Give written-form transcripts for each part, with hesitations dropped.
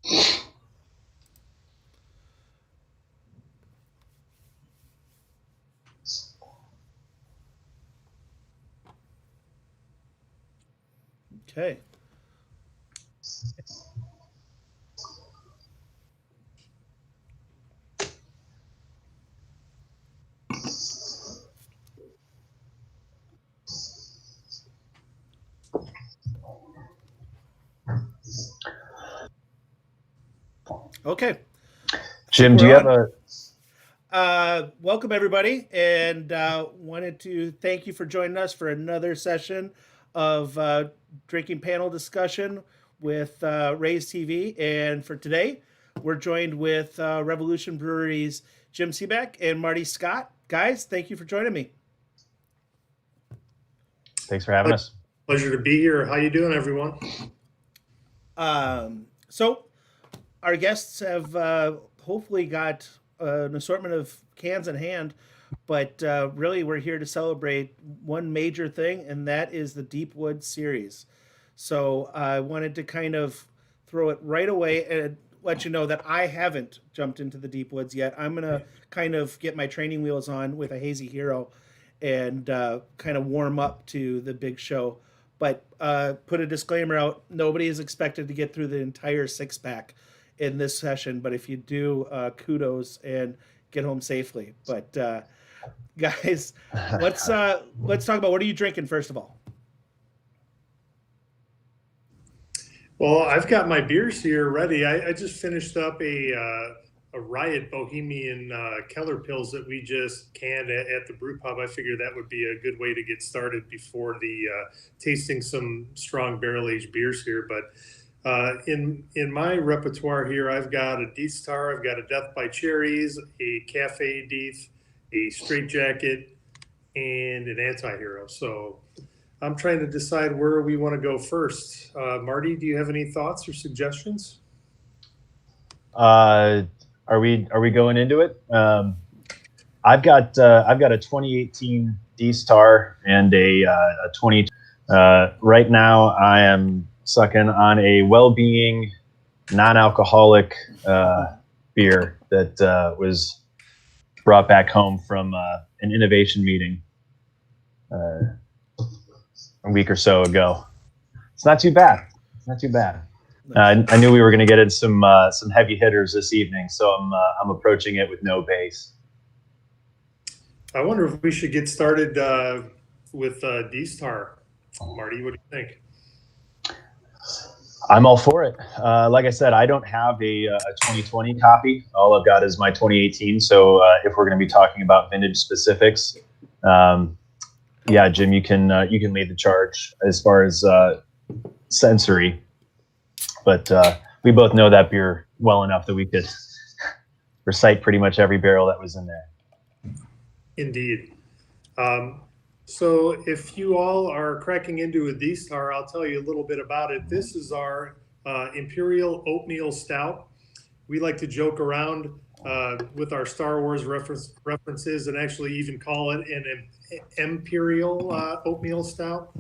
Okay. Okay. Jim, do you have a... Welcome everybody, and wanted to thank you for joining us for another session of drinking panel discussion with Raise TV. And for today, we're joined with Revolution Brewery's Jim Cibak and Marty Scott. Guys, thank you for joining me. Thanks for having us. Pleasure to be here. How you doing, everyone? So our guests have hopefully got an assortment of cans in hand, but really we're here to celebrate one major thing, and that is the Deep Woods series. So I wanted to kind of throw it right away and let you know that I haven't jumped into the Deep Woods yet. I'm going to kind of get my training wheels on with a Hazy Hero and kind of warm up to the big show. But put a disclaimer out, nobody is expected to get through the entire six-pack in this session, but if you do, kudos and get home safely. But guys, let's talk about, what are you drinking first of all? Well, I've got my beers here ready. I just finished up a Riot Bohemian Keller Pils that we just canned at the brew pub. I figured that would be a good way to get started before the tasting some strong barrel-aged beers here. But in my repertoire here, I've got a Death Star, I've got a Death by Cherries, a Café Deth, a Straitjacket, and an Anti-Hero. So I'm trying to decide where we want to go first. Marty, do you have any thoughts or suggestions? Are we going into it? I've got a 2018 D Star and a 20. Right now, I am sucking on a well-being, non-alcoholic beer that was brought back home from an innovation meeting a week or so ago. It's not too bad. It's not too bad. I knew we were going to get in some heavy hitters this evening, so I'm approaching it with no base. I wonder if we should get started with D-Star. Marty, what do you think? I'm all for it. Like I said, I don't have a 2020 copy. All I've got is my 2018. So if we're going to be talking about vintage specifics, yeah, Jim, you can lead the charge as far as sensory. But we both know that beer well enough that we could recite pretty much every barrel that was in there. Indeed. So if you all are cracking into a D-Star, I'll tell you a little bit about it. This is our Imperial Oatmeal Stout. We like to joke around with our Star Wars references and actually even call it an Imperial Oatmeal Stout.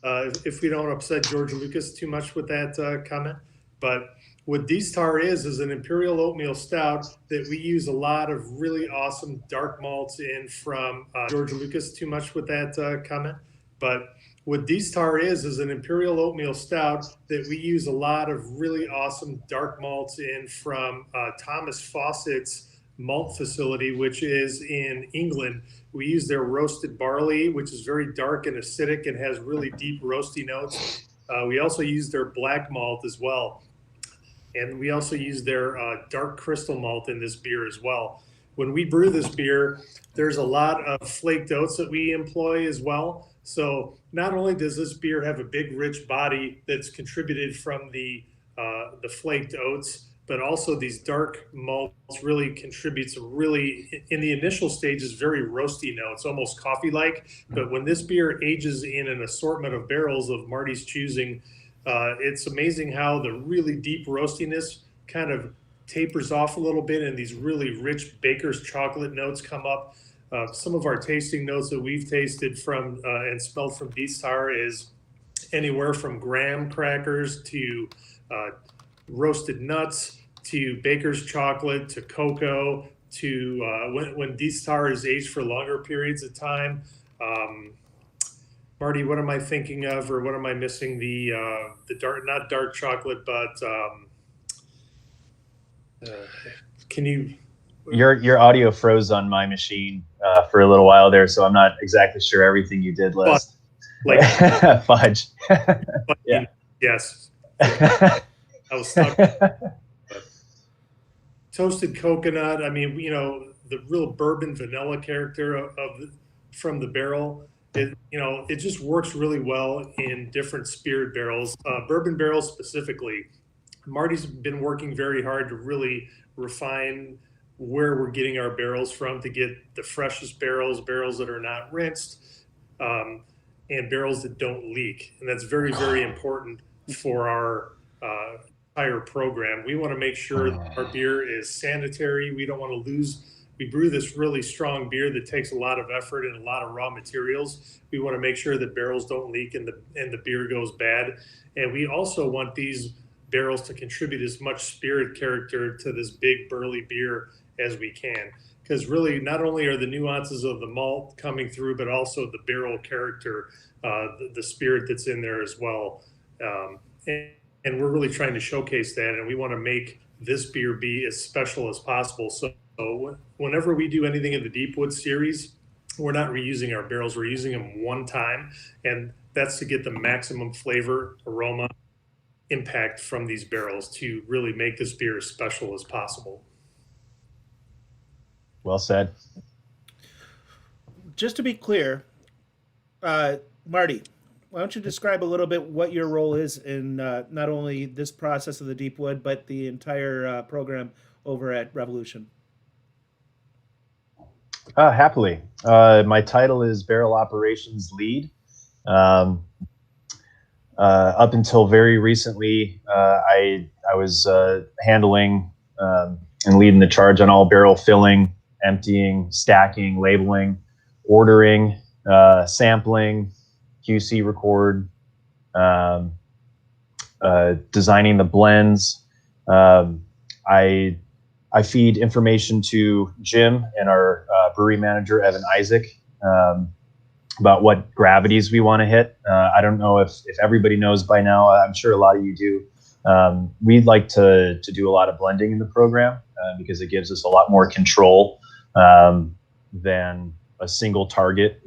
If we don't upset George Lucas too much with that comment. But what D-Star is an Imperial Oatmeal Stout that we use a lot of really awesome dark malts in from George Lucas too much with that comment. But what D-Star is an Imperial Oatmeal Stout that we use a lot of really awesome dark malts in from Thomas Fawcett's malt facility, which is in England. We use their roasted barley, which is very dark and acidic and has really deep roasty notes. We also use their black malt as well. And we also use their dark crystal malt in this beer as well. When we brew this beer, there's a lot of flaked oats that we employ as well. So not only does this beer have a big, rich body that's contributed from the flaked oats, but also these dark malts really contributes really, in the initial stages, very roasty notes, almost coffee-like. But when this beer ages in an assortment of barrels of Marty's choosing, it's amazing how the really deep roastiness kind of tapers off a little bit and these really rich baker's chocolate notes come up. Some of our tasting notes that we've tasted from and smelled from D-Star is anywhere from graham crackers to roasted nuts to baker's chocolate to cocoa to when Deestar is aged for longer periods of time. Marty, what am I thinking of, or what am I missing? The dark, not dark chocolate, but can you? Your audio froze on my machine for a little while there, so I'm not exactly sure everything you did list. Like Fudge. Yeah. Yes. I was stuck. Toasted coconut. I mean, you know, the real bourbon vanilla character from the barrel. It just works really well in different spirit barrels. Bourbon barrels specifically. Marty's been working very hard to really refine where we're getting our barrels from to get the freshest barrels, barrels that are not rinsed, and barrels that don't leak. And that's very, very important for our entire program. We want to make sure that our beer is sanitary. We don't want to lose. We brew this really strong beer that takes a lot of effort and a lot of raw materials. We want to make sure that barrels don't leak and the beer goes bad. And we also want these barrels to contribute as much spirit character to this big burly beer as we can. Because really, not only are the nuances of the malt coming through, but also the barrel character, the spirit that's in there as well. And we're really trying to showcase that, and we want to make this beer be as special as possible. So whenever we do anything in the Deepwood series, we're not reusing our barrels. We're using them one time, and that's to get the maximum flavor, aroma, impact from these barrels to really make this beer as special as possible. Well said. Just to be clear, Marty, why don't you describe a little bit what your role is in not only this process of the Deepwood, but the entire program over at Revolution? Happily. My title is Barrel Operations Lead. Up until very recently, I was handling and leading the charge on all barrel filling, emptying, stacking, labeling, ordering, sampling, QC record, designing the blends. I feed information to Jim and our brewery manager, Evan Isaac, about what gravities we want to hit. I don't know if everybody knows by now. I'm sure a lot of you do. We'd like to do a lot of blending in the program because it gives us a lot more control than a single target.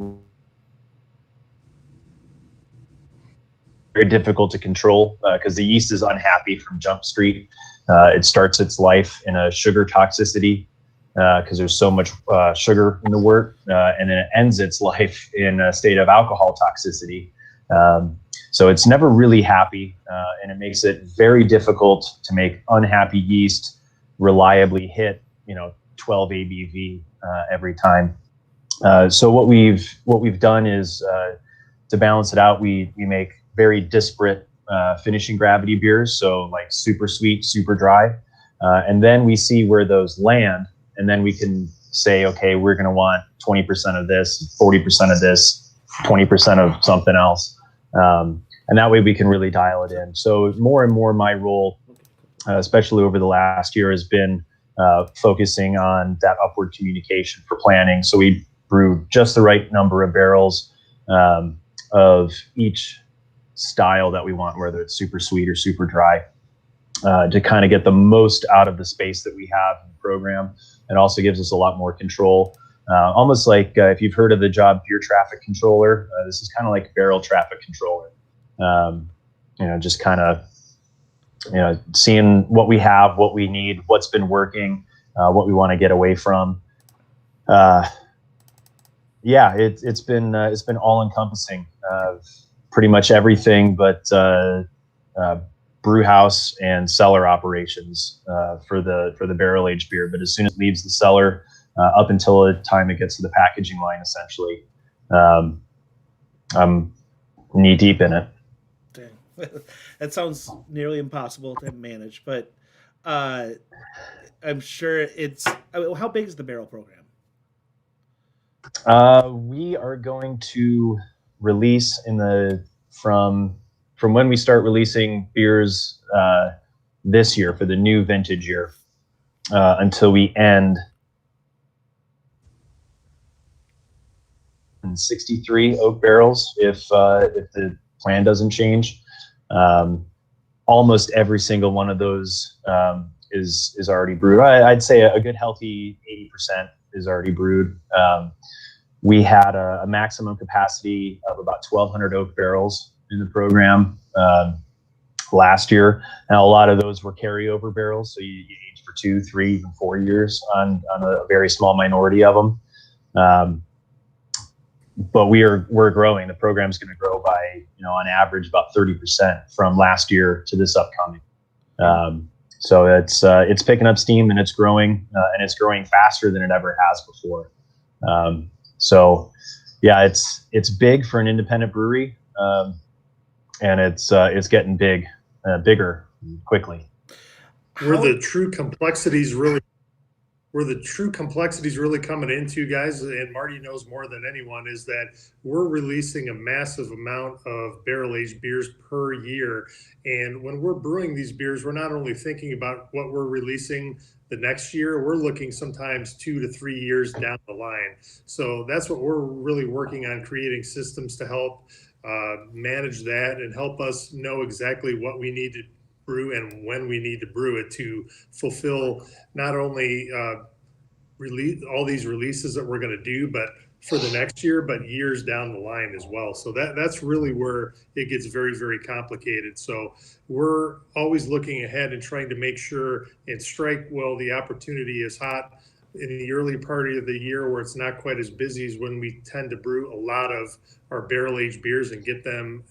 Very difficult to control because the yeast is unhappy from Jump Street. It starts its life in a sugar toxicity because there's so much sugar in the wort, and then it ends its life in a state of alcohol toxicity. So it's never really happy, and it makes it very difficult to make unhappy yeast reliably hit, 12 ABV every time. So what we've done is to balance it out, we make very disparate finishing gravity beers, so like super sweet, super dry, and then we see where those land, and then we can say, okay, we're going to want 20% of this, 40% of this, 20% of something else, and that way we can really dial it in. So more and more my role, especially over the last year, has been focusing on that upward communication for planning. So we brew just the right number of barrels of each style that we want, whether it's super sweet or super dry, to kind of get the most out of the space that we have in the program. It also gives us a lot more control, almost like if you've heard of the job beer traffic controller, this is kind of like barrel traffic controller. Just kind of seeing what we have, what we need, what's been working, what we want to get away from. It's been all encompassing. Pretty much everything but brew house and cellar operations for the barrel aged beer. But as soon as it leaves the cellar, up until the time it gets to the packaging line, essentially, I'm knee deep in it. Dang. That sounds nearly impossible to manage, but I'm sure it's. How big is the barrel program? We are going to release from when we start releasing beers this year for the new vintage year until we end in 63 oak barrels if the plan doesn't change. Almost every single one of those is already brewed. I'd say a good healthy 80% is already brewed. We had a maximum capacity of about 1,200 oak barrels in the program last year. Now, a lot of those were carryover barrels, so you age for 2, 3, even 4 years on a very small minority of them. But we're growing. The program's going to grow by, on average, about 30% from last year to this upcoming. So it's picking up steam, and it's growing faster than it ever has before. So yeah, it's big for an independent brewery, and it's getting bigger quickly. Where the true complexities really coming into, guys, and Marty knows more than anyone, is that we're releasing a massive amount of barrel-aged beers per year. And when we're brewing these beers, we're not only thinking about what we're releasing the next year, we're looking sometimes 2 to 3 years down the line. So that's what we're really working on, creating systems to help manage that and help us know exactly what we need to brew and when we need to brew it to fulfill not only release all these releases that we're going to do, but for the next year, but years down the line as well. So that's really where it gets very, very complicated. So we're always looking ahead and trying to make sure and strike while the opportunity is hot in the early part of the year where it's not quite as busy as when we tend to brew a lot of our barrel-aged beers and get them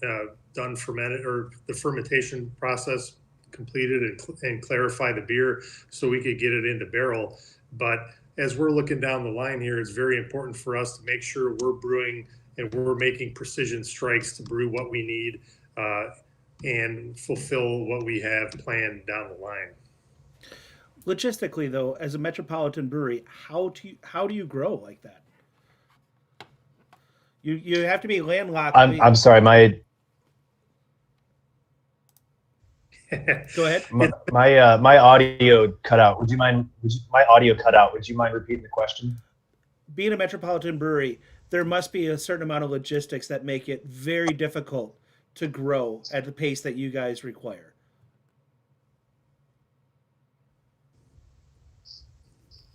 done fermented, or the fermentation process completed and clarify the beer so we could get it into barrel. But as we're looking down the line here, it's very important for us to make sure we're brewing and we're making precision strikes to brew what we need and fulfill what we have planned down the line. Logistically, though, as a metropolitan brewery, how do you grow like that? You have to be landlocked. I'm sorry, my Go ahead. My audio cut out. My audio cut out. Would you mind repeating the question? Being a metropolitan brewery, there must be a certain amount of logistics that make it very difficult to grow at the pace that you guys require.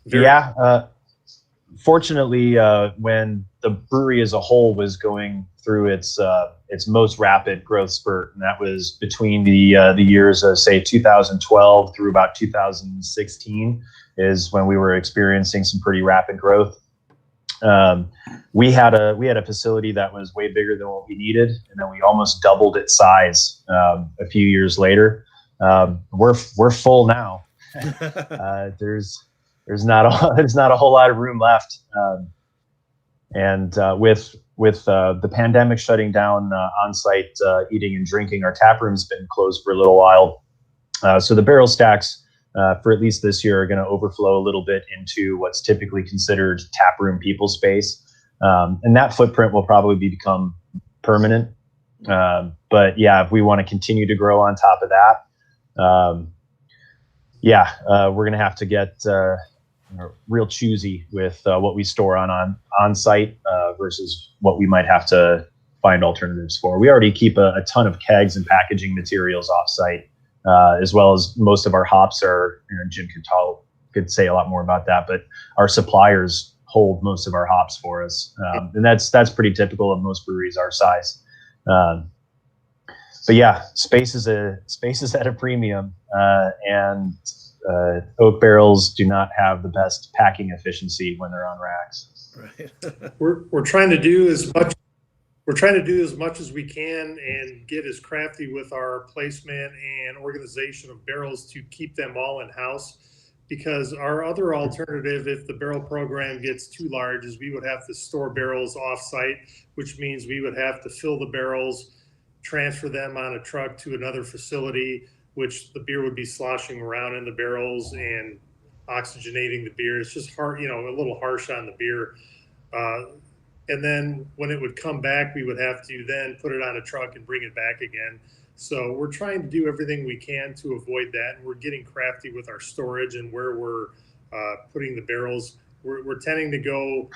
Yeah. Fortunately, when the brewery as a whole was going through its most rapid growth spurt, and that was between the years of, say, 2012 through about 2016, is when we were experiencing some pretty rapid growth. We had a facility that was way bigger than what we needed, and then we almost doubled its size a few years later. We're full now. There's not a whole lot of room left, and with the pandemic shutting down on-site eating and drinking, our tap room's been closed for a little while. So the barrel stacks for at least this year are going to overflow a little bit into what's typically considered tap room people space, and that footprint will probably become permanent. But yeah, if we want to continue to grow on top of that, we're going to have to get real choosy with what we store on site versus what we might have to find alternatives for. We already keep a ton of kegs and packaging materials off site, as well as most of our hops are, Jim could say a lot more about that, but our suppliers hold most of our hops for us. And that's pretty typical of most breweries our size. But yeah, space is at a premium, and oak barrels do not have the best packing efficiency when they're on racks. Right. We're trying to do as much as we can and get as crafty with our placement and organization of barrels to keep them all in house. Because our other alternative, if the barrel program gets too large, is we would have to store barrels off site, which means we would have to fill the barrels, transfer them on a truck to another facility, which the beer would be sloshing around in the barrels and oxygenating the beer. It's just hard, a little harsh on the beer. And then when it would come back, we would have to then put it on a truck and bring it back again. So we're trying to do everything we can to avoid that, and we're getting crafty with our storage and where we're putting the barrels. We're tending to go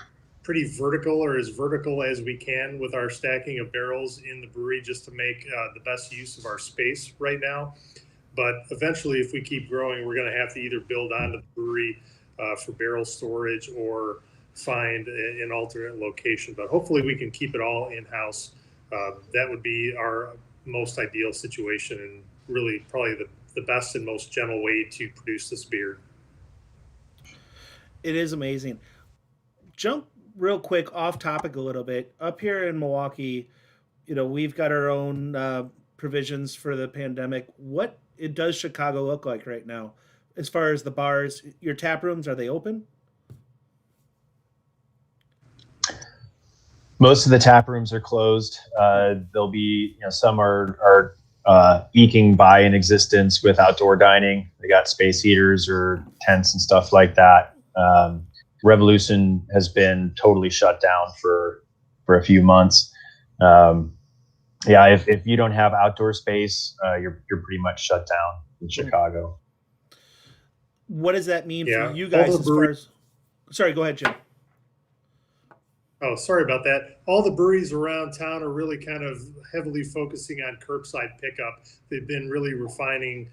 pretty vertical, or as vertical as we can, with our stacking of barrels in the brewery, just to make the best use of our space right now. But eventually, if we keep growing, we're going to have to either build onto the brewery for barrel storage or find an alternate location. But hopefully we can keep it all in-house. That would be our most ideal situation, and really probably the best and most gentle way to produce this beer. It is amazing. Jump real quick off topic a little bit. Up here in Milwaukee, we've got our own provisions for the pandemic. What it does Chicago look like right now, as far as the bars? Your tap rooms, are they open? Most of the tap rooms are closed. There'll be, some are eking by an existence with outdoor dining. They got space heaters or tents and stuff like that. Revolution has been totally shut down for a few months. If you don't have outdoor space, you're pretty much shut down in Chicago. What does that mean for you guys as far as? Sorry, go ahead, Jim. Oh, sorry about that. All the breweries around town are really kind of heavily focusing on curbside pickup. They've been really refining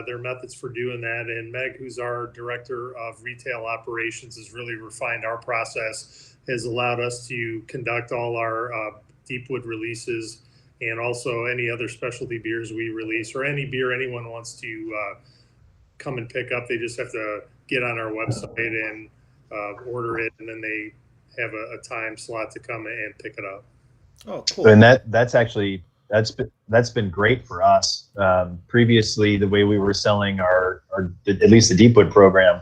their methods for doing that. And Meg, who's our director of retail operations, has really refined our process, has allowed us to conduct all our Deepwood releases and also any other specialty beers we release, or any beer anyone wants to come and pick up. They just have to get on our website and order it, and then they have a time slot to come and pick it up. Oh, cool. And that's been great for us. Previously, the way we were selling our at least the Deepwood program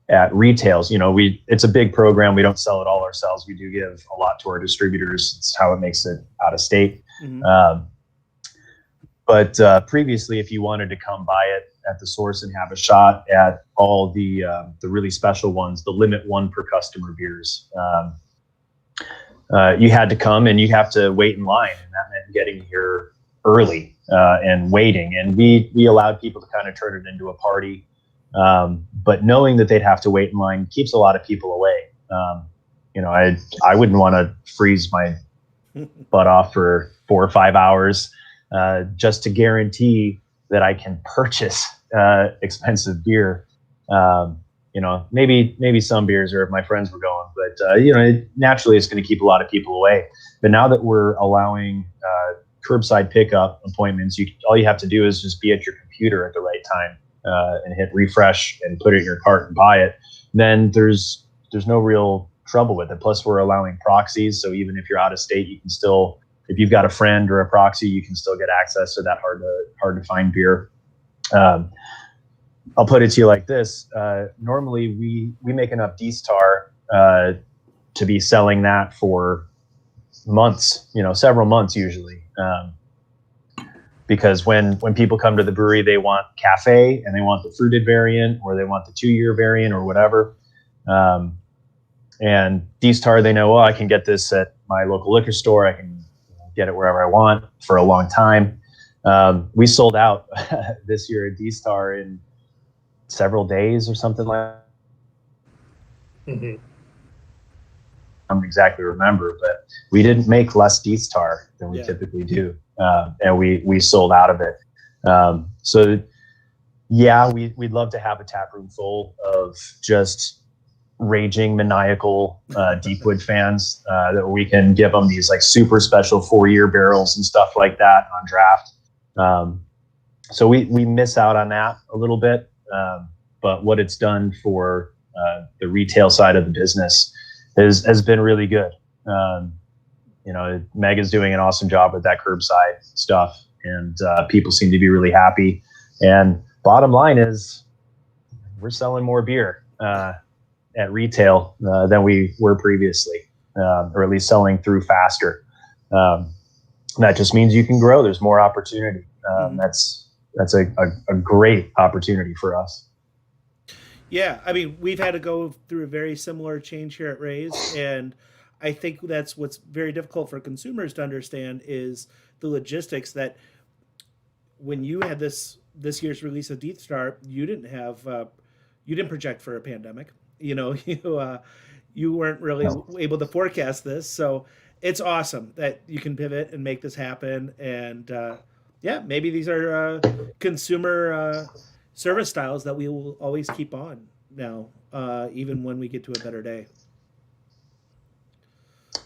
at retails, it's a big program. We don't sell it all ourselves. We do give a lot to our distributors. It's how it makes it out of state. Mm-hmm. But previously, if you wanted to come buy it at the source and have a shot at all the really special ones, the limit one per customer beers, you had to come and you have to wait in line, and that meant getting here early and waiting. And we allowed people to kind of turn it into a party, but knowing that they'd have to wait in line keeps a lot of people away. I wouldn't want to freeze my butt off for 4 or 5 hours just to guarantee that I can purchase expensive beer. Maybe some beers, or if my friends were going, but naturally it's going to keep a lot of people away. But now that we're allowing curbside pickup appointments, all you have to do is just be at your computer at the right time and hit refresh and put it in your cart and buy it. Then there's no real trouble with it. Plus, we're allowing proxies, so even if you're out of state, you can still, if you've got a friend or a proxy, you can still get access to that hard to find beer. I'll put it to you like this. Normally we make enough D-Star to be selling that for months, several months usually. Because when people come to the brewery, they want cafe and they want the fruited variant, or they want the 2-year variant or whatever. And D-Star, they know, well, I can get this at my local liquor store. I can get it wherever I want for a long time. We sold out this year at D-Star in several days or something like that. Mm-hmm. I don't exactly remember, but we didn't make less D-Star than we typically do. And we sold out of it. We'd love to have a tap room full of just raging, maniacal Deepwood fans that we can give them these like super special 4-year barrels and stuff like that on draft. So we miss out on that a little bit. But what it's done for the retail side of the business has been really good. Meg is doing an awesome job with that curbside stuff, and people seem to be really happy. And bottom line is, we're selling more beer at retail than we were previously, or at least selling through faster. That just means you can grow. There's more opportunity. That's a great opportunity for us. Yeah, I mean, we've had to go through a very similar change here at Ray's, and I think that's what's very difficult for consumers to understand is the logistics that when you had this year's release of Death Star, you didn't project for a pandemic. You weren't really able to forecast this, so it's awesome that you can pivot and make this happen. And maybe these are consumer service styles that we will always keep on now, even when we get to a better day.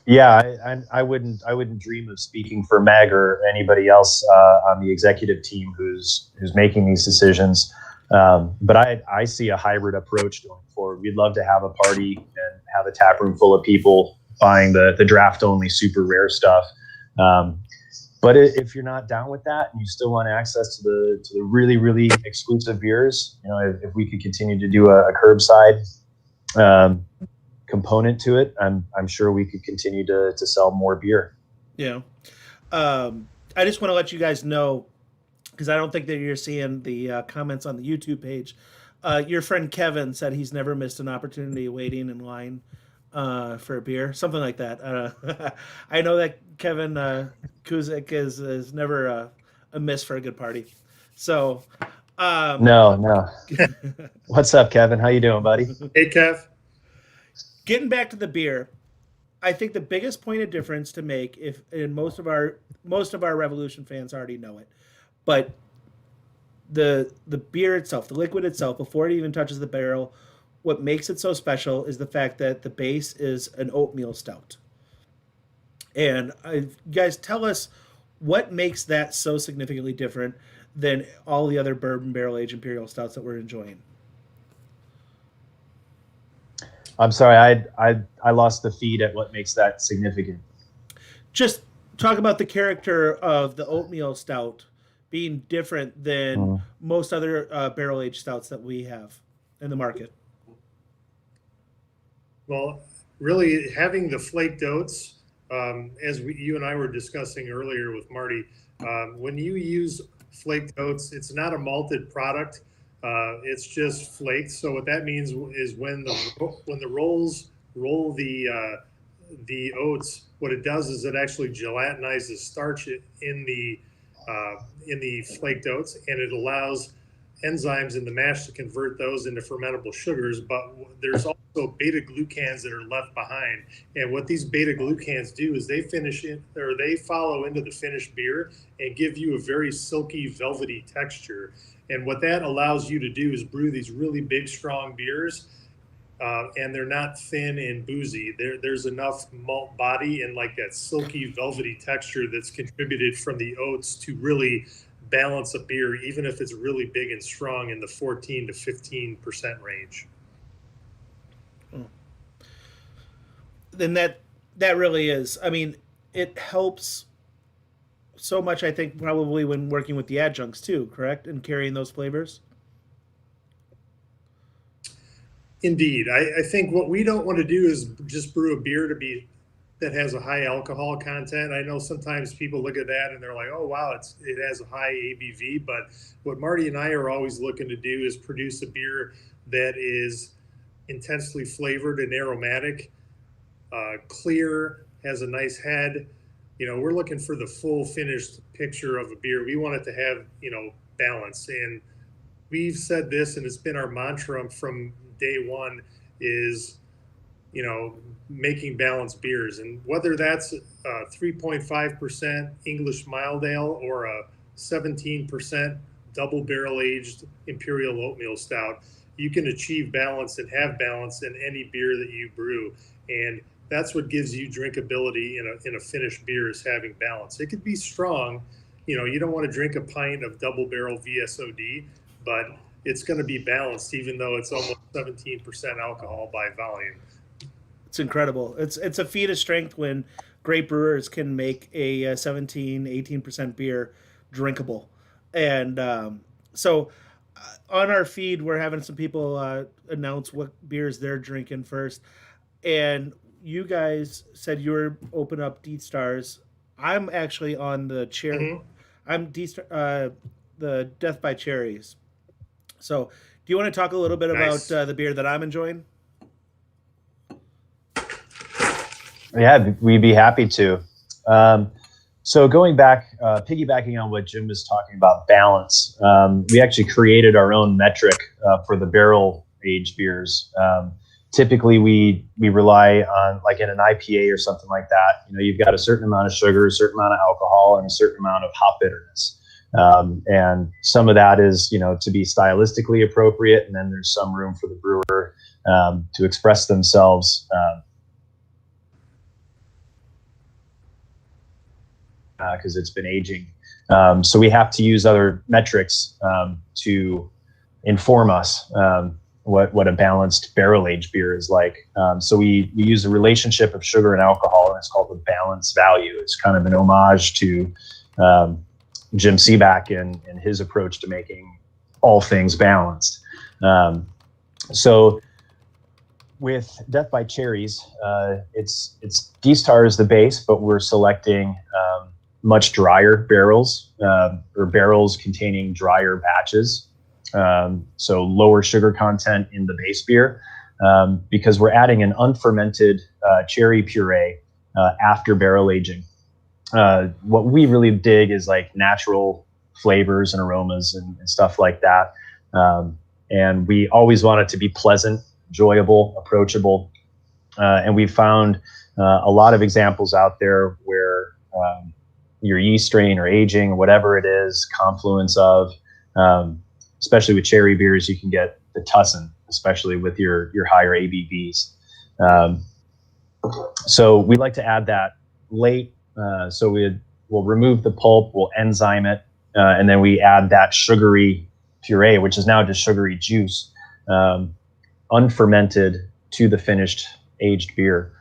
Yeah, I wouldn't dream of speaking for Meg or anybody else on the executive team who's making these decisions. But I see a hybrid approach going forward. We'd love to have a party and have a tap room full of people buying the draft only super rare stuff. But if you're not down with that and you still want access to the really, really exclusive beers, if we could continue to do a curbside component to it, I'm sure we could continue to sell more beer. Yeah. I just want to let you guys know, because I don't think that you're seeing the comments on the YouTube page. Your friend Kevin said he's never missed an opportunity waiting in line for a beer, something like that. I know that Kevin Kuzik is never a miss for a good party. So no. What's up, Kevin? How you doing, buddy? Hey, Kev. Getting back to the beer, I think the biggest point of difference to make, and most of our Revolution fans already know it, but the beer itself, the liquid itself, before it even touches the barrel, what makes it so special is the fact that the base is an oatmeal stout. And you guys, tell us what makes that so significantly different than all the other bourbon barrel aged imperial stouts that we're enjoying. I'm sorry, I lost the feed at what makes that significant. Just talk about the character of the oatmeal stout being different than most other barrel aged stouts that we have in the market. Well, really having the flaked oats, as you and I were discussing earlier with Marty, when you use flaked oats, it's not a malted product. It's just flaked. So what that means is when the rolls roll the oats, what it does is it actually gelatinizes starch in the flaked oats, and it allows enzymes in the mash to convert those into fermentable sugars. But there's also beta glucans that are left behind, and what these beta glucans do is they follow into the finished beer and give you a very silky, velvety texture. And what that allows you to do is brew these really big, strong beers, and they're not thin and boozy. There's enough malt body and like that silky, velvety texture that's contributed from the oats to really balance a beer, even if it's really big and strong in the 14 to 15% range. Then that really is. I mean, it helps so much, I think, probably when working with the adjuncts too, correct? And carrying those flavors? Indeed. I think what we don't want to do is just brew a beer that has a high alcohol content. I know sometimes people look at that and they're like, oh, wow, it has a high ABV. But what Marty and I are always looking to do is produce a beer that is intensely flavored and aromatic, clear, has a nice head. We're looking for the full finished picture of a beer. We want it to have, balance. And we've said this, and it's been our mantra from day one, is, making balanced beers. And whether that's a 3.5% English mild ale or a 17% double barrel aged Imperial oatmeal stout, you can achieve balance and have balance in any beer that you brew. And that's what gives you drinkability in a finished beer, is having balance. It could be strong. You don't want to drink a pint of double barrel VSOD, but it's going to be balanced, even though it's almost 17% alcohol by volume. It's incredible. It's a feat of strength when great brewers can make a 17, 18% beer drinkable. And so on our feed, we're having some people announce what beers they're drinking first. And you guys said you were open up Death Stars. I'm actually on the cherry. Mm-hmm. I'm the Death by Cherries. So do you want to talk a little bit about the beer that I'm enjoying? Yeah, we'd be happy to. So going back, piggybacking on what Jim was talking about, balance, we actually created our own metric for the barrel aged beers. Typically, we rely on, like in an IPA or something like that, you've got a certain amount of sugar, a certain amount of alcohol, and a certain amount of hop bitterness. And some of that is, to be stylistically appropriate, and then there's some room for the brewer to express themselves. Because it's been aging. So we have to use other metrics to inform us what a balanced barrel-aged beer is like. So we use the relationship of sugar and alcohol, and it's called the balance value. It's kind of an homage to Jim Cibak and his approach to making all things balanced. So with Deth by Cherries, it's D-Star is the base, but we're selecting much drier barrels or barrels containing drier batches. So lower sugar content in the base beer because we're adding an unfermented cherry puree after barrel aging. What we really dig is like natural flavors and aromas and stuff like that. And we always want it to be pleasant, enjoyable, approachable. And we've found a lot of examples out there where your yeast strain or aging or whatever it is, confluence of, especially with cherry beers, you can get the tussin, especially with your higher ABVs. So we like to add that late. So we'll remove the pulp, we'll enzyme it, and then we add that sugary puree, which is now just sugary juice, unfermented to the finished aged beer.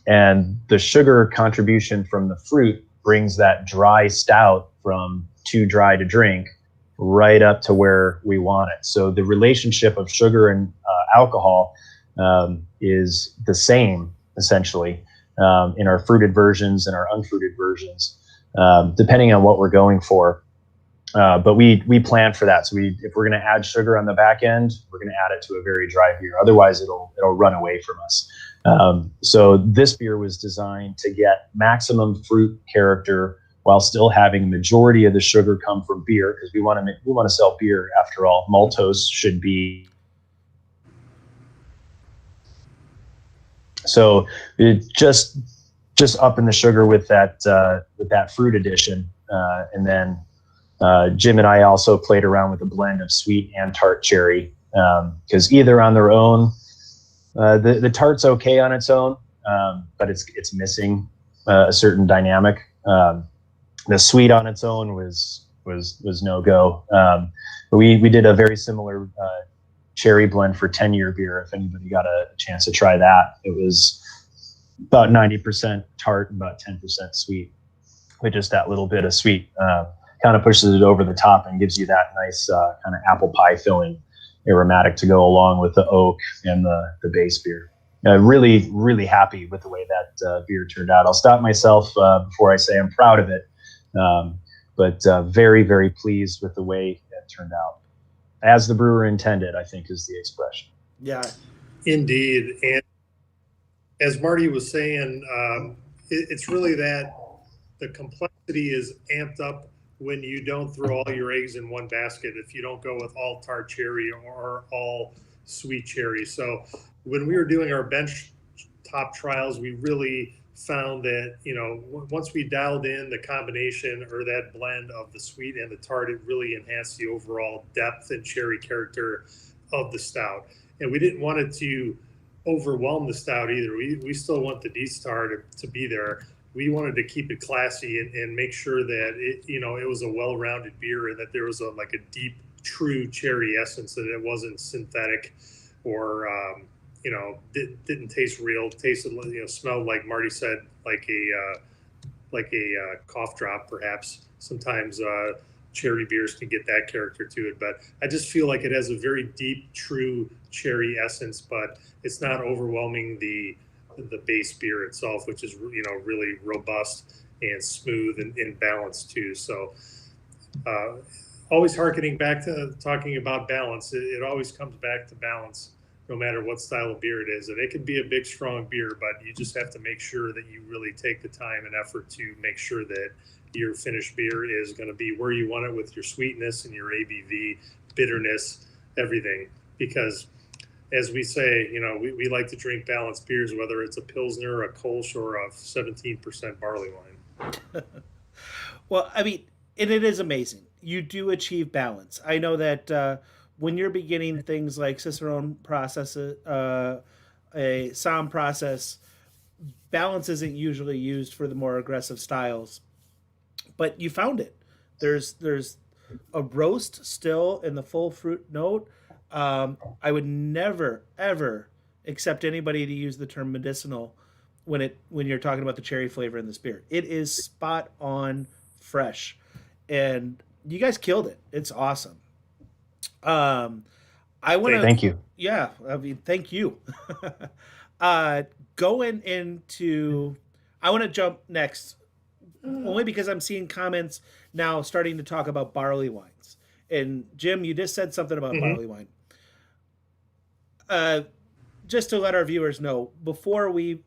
And the sugar contribution from the fruit brings that dry stout from too dry to drink right up to where we want it. So the relationship of sugar and alcohol is the same, essentially, in our fruited versions and our unfruited versions, depending on what we're going for. But we plan for that. So if we're going to add sugar on the back end, we're going to add it to a very dry beer. Otherwise, it'll run away from us. So this beer was designed to get maximum fruit character while still having a majority of the sugar come from beer, because we want to sell beer after all. Maltose should be. So it just upping the sugar with that fruit addition, and then Jim and I also played around with a blend of sweet and tart cherry, because either on their own, the tart's okay on its own, but it's missing a certain dynamic. The sweet on its own was no go. But we did a very similar cherry blend for 10-year beer. If anybody got a chance to try that, it was about 90% tart and about 10% sweet, with just that little bit of sweet. Kind of pushes it over the top and gives you that nice kind of apple pie filling aromatic to go along with the oak and the base beer. Really, really happy with the way that beer turned out. I'll stop myself before I say I'm proud of it, but very, very pleased with the way it turned out. As the brewer intended, I think is the expression. Yeah, indeed. And as Marty was saying, it's really that the complexity is amped up when you don't throw all your eggs in one basket, if you don't go with all tart cherry or all sweet cherry. So when we were doing our bench top trials, we really found that, once we dialed in the combination or that blend of the sweet and the tart, it really enhanced the overall depth and cherry character of the stout. And we didn't want it to overwhelm the stout either. We still want the D-Star to be there. We wanted to keep it classy and make sure that it was a well-rounded beer and that there was a deep, true cherry essence, that it wasn't synthetic or didn't taste real. Tasted, smelled, like Marty said, like a cough drop perhaps. Sometimes cherry beers can get that character to it, but I just feel like it has a very deep, true cherry essence, but it's not overwhelming the base beer itself, which is really robust and smooth and balanced too. So always harkening back to talking about balance, it always comes back to balance. no matter what style of beer it is. And it can be a big, strong beer, but you just have to make sure that you really take the time and effort to make sure that your finished beer is going to be where you want it with your sweetness and your ABV, bitterness, everything. Because as we say, we like to drink balanced beers, whether it's a Pilsner, a Kolsch, or a 17% barley wine. Well, I mean, and it is amazing. You do achieve balance. I know that when you're beginning things like Cicerone processes, a Somm process, balance isn't usually used for the more aggressive styles, but you found it. There's a roast still in the full fruit note. I would never ever accept anybody to use the term medicinal when you're talking about the cherry flavor in this beer. It is spot on fresh, and you guys killed it. It's awesome. I want to Thank you. Yeah, I mean, thank you. Going into, I want to jump next, only because I'm seeing comments now starting to talk about barley wines. And Jim, you just said something about barley wine. Just to let our viewers know, before we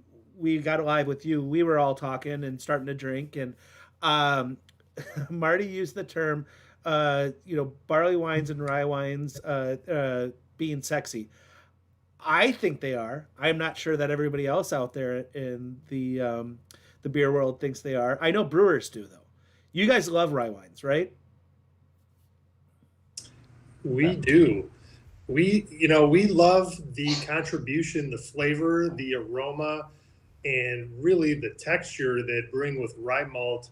got live with you, we were all talking and starting to drink, and Marty used the term, barley wines and rye wines being sexy. I think they are. I'm not sure that everybody else out there in the beer world thinks they are. I know brewers do, though. You guys love rye wines, right? We do. We love the contribution, the flavor, the aroma, and really the texture that brewing with rye malt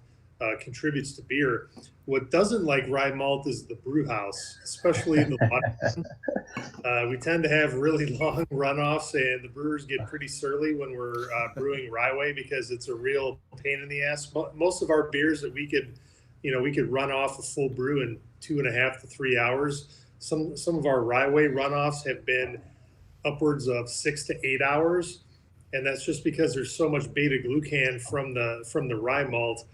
contributes to beer. What doesn't like rye malt is the brew house, especially in the bottom. We tend to have really long runoffs, and the brewers get pretty surly when we're brewing Ryeway because it's a real pain in the ass. Most of our beers that we could run off a full brew in 2.5 to 3 hours. Some of our Ryeway runoffs have been upwards of 6 to 8 hours, and that's just because there's so much beta glucan from the rye malt.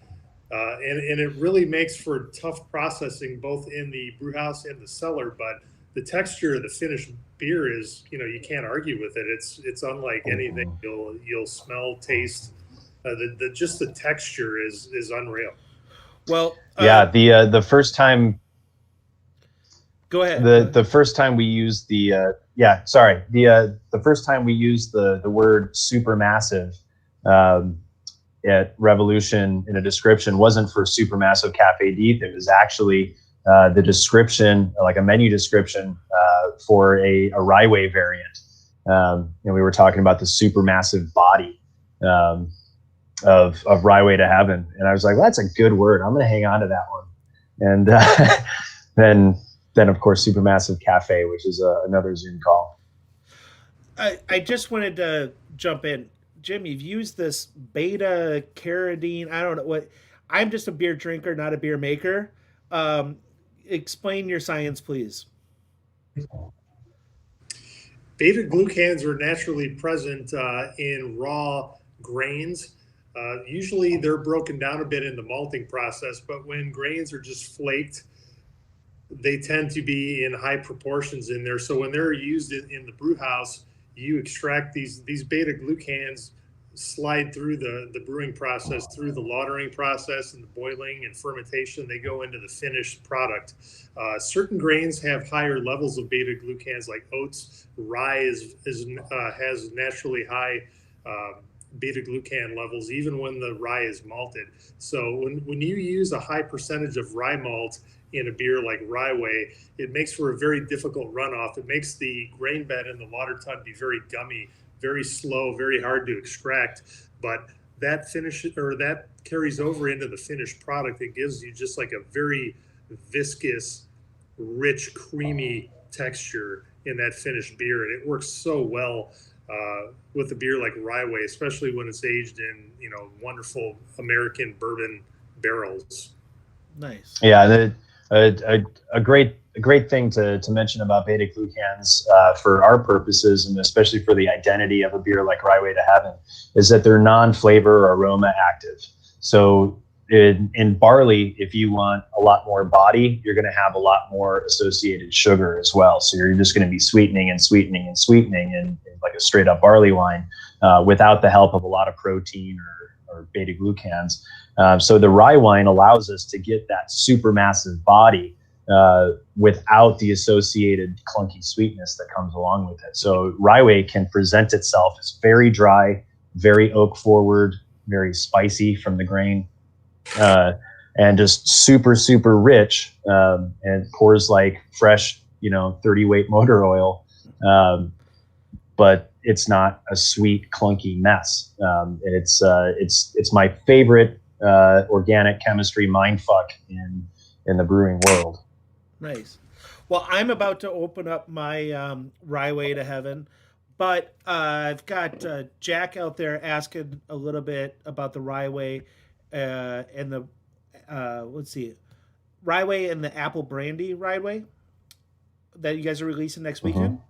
And it really makes for tough processing both in the brew house and the cellar. But the texture of the finished beer is, you can't argue with it. It's unlike anything you'll smell, taste. Just the texture is unreal. Well, the first time. Go ahead. The first time we used the first time we used the word supermassive at Revolution in a description wasn't for supermassive Café Deth. It was actually the description, like a menu description for a Ryeway variant. And we were talking about the supermassive body of Ryeway to Heaven, and I was like, well, that's a good word. I'm going to hang on to that one. And then of course Supermassive Cafe, which is another Zoom call. I just wanted to jump in. Jim, you've used this beta carotene. I don't know what. I'm just a beer drinker, not a beer maker. Explain your science, please. Beta glucans are naturally present in raw grains. Usually they're broken down a bit in the malting process, but when grains are just flaked, they tend to be in high proportions in there. So when they're used in the brew house, you extract these beta glucans, slide through the brewing process, through the lautering process and the boiling and fermentation. They go into the finished product. Certain grains have higher levels of beta glucans, like oats. Rye has naturally high beta glucan levels, even when the rye is malted. So when you use a high percentage of rye malt in a beer like Ryeway, it makes for a very difficult runoff. It makes the grain bed in the lauter tun be very gummy, very slow, very hard to extract. But that carries over into the finished product. It gives you just like a very viscous, rich, creamy texture in that finished beer, and it works so well with a beer like Ryeway, especially when it's aged in wonderful American bourbon barrels. Nice. Yeah, a great thing to mention about beta glucans for our purposes, and especially for the identity of a beer like Ryeway to Heaven, is that they're non-flavor or aroma active. So in barley, if you want a lot more body, you're going to have a lot more associated sugar as well. So you're just going to be sweetening and sweetening and sweetening in like a straight up barley wine without the help of a lot of protein or beta glucans. So the rye wine allows us to get that super massive body without the associated clunky sweetness that comes along with it. So Ryeway can present itself as very dry, very oak forward, very spicy from the grain, and just super, super rich, and pours like fresh, 30 weight motor oil. But it's not a sweet, clunky mess. And it's my favorite organic chemistry mindfuck in the brewing world. Nice. Well, I'm about to open up my Ryeway to heaven, but I've got Jack out there asking a little bit about the Ryeway and the let's see, Ryeway and the apple brandy Ryeway that you guys are releasing next weekend.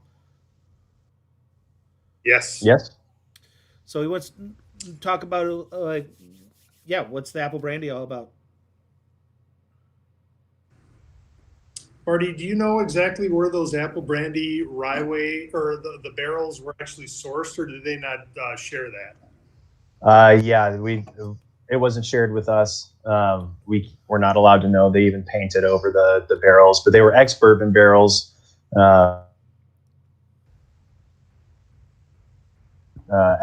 Yes. So he wants to talk about what's the apple brandy all about? Marty, do you know exactly where those apple brandy Ryeway or the barrels were actually sourced, or did they not share that? It wasn't shared with us. We were not allowed to know. They even painted over the barrels, but they were ex-bourbon barrels.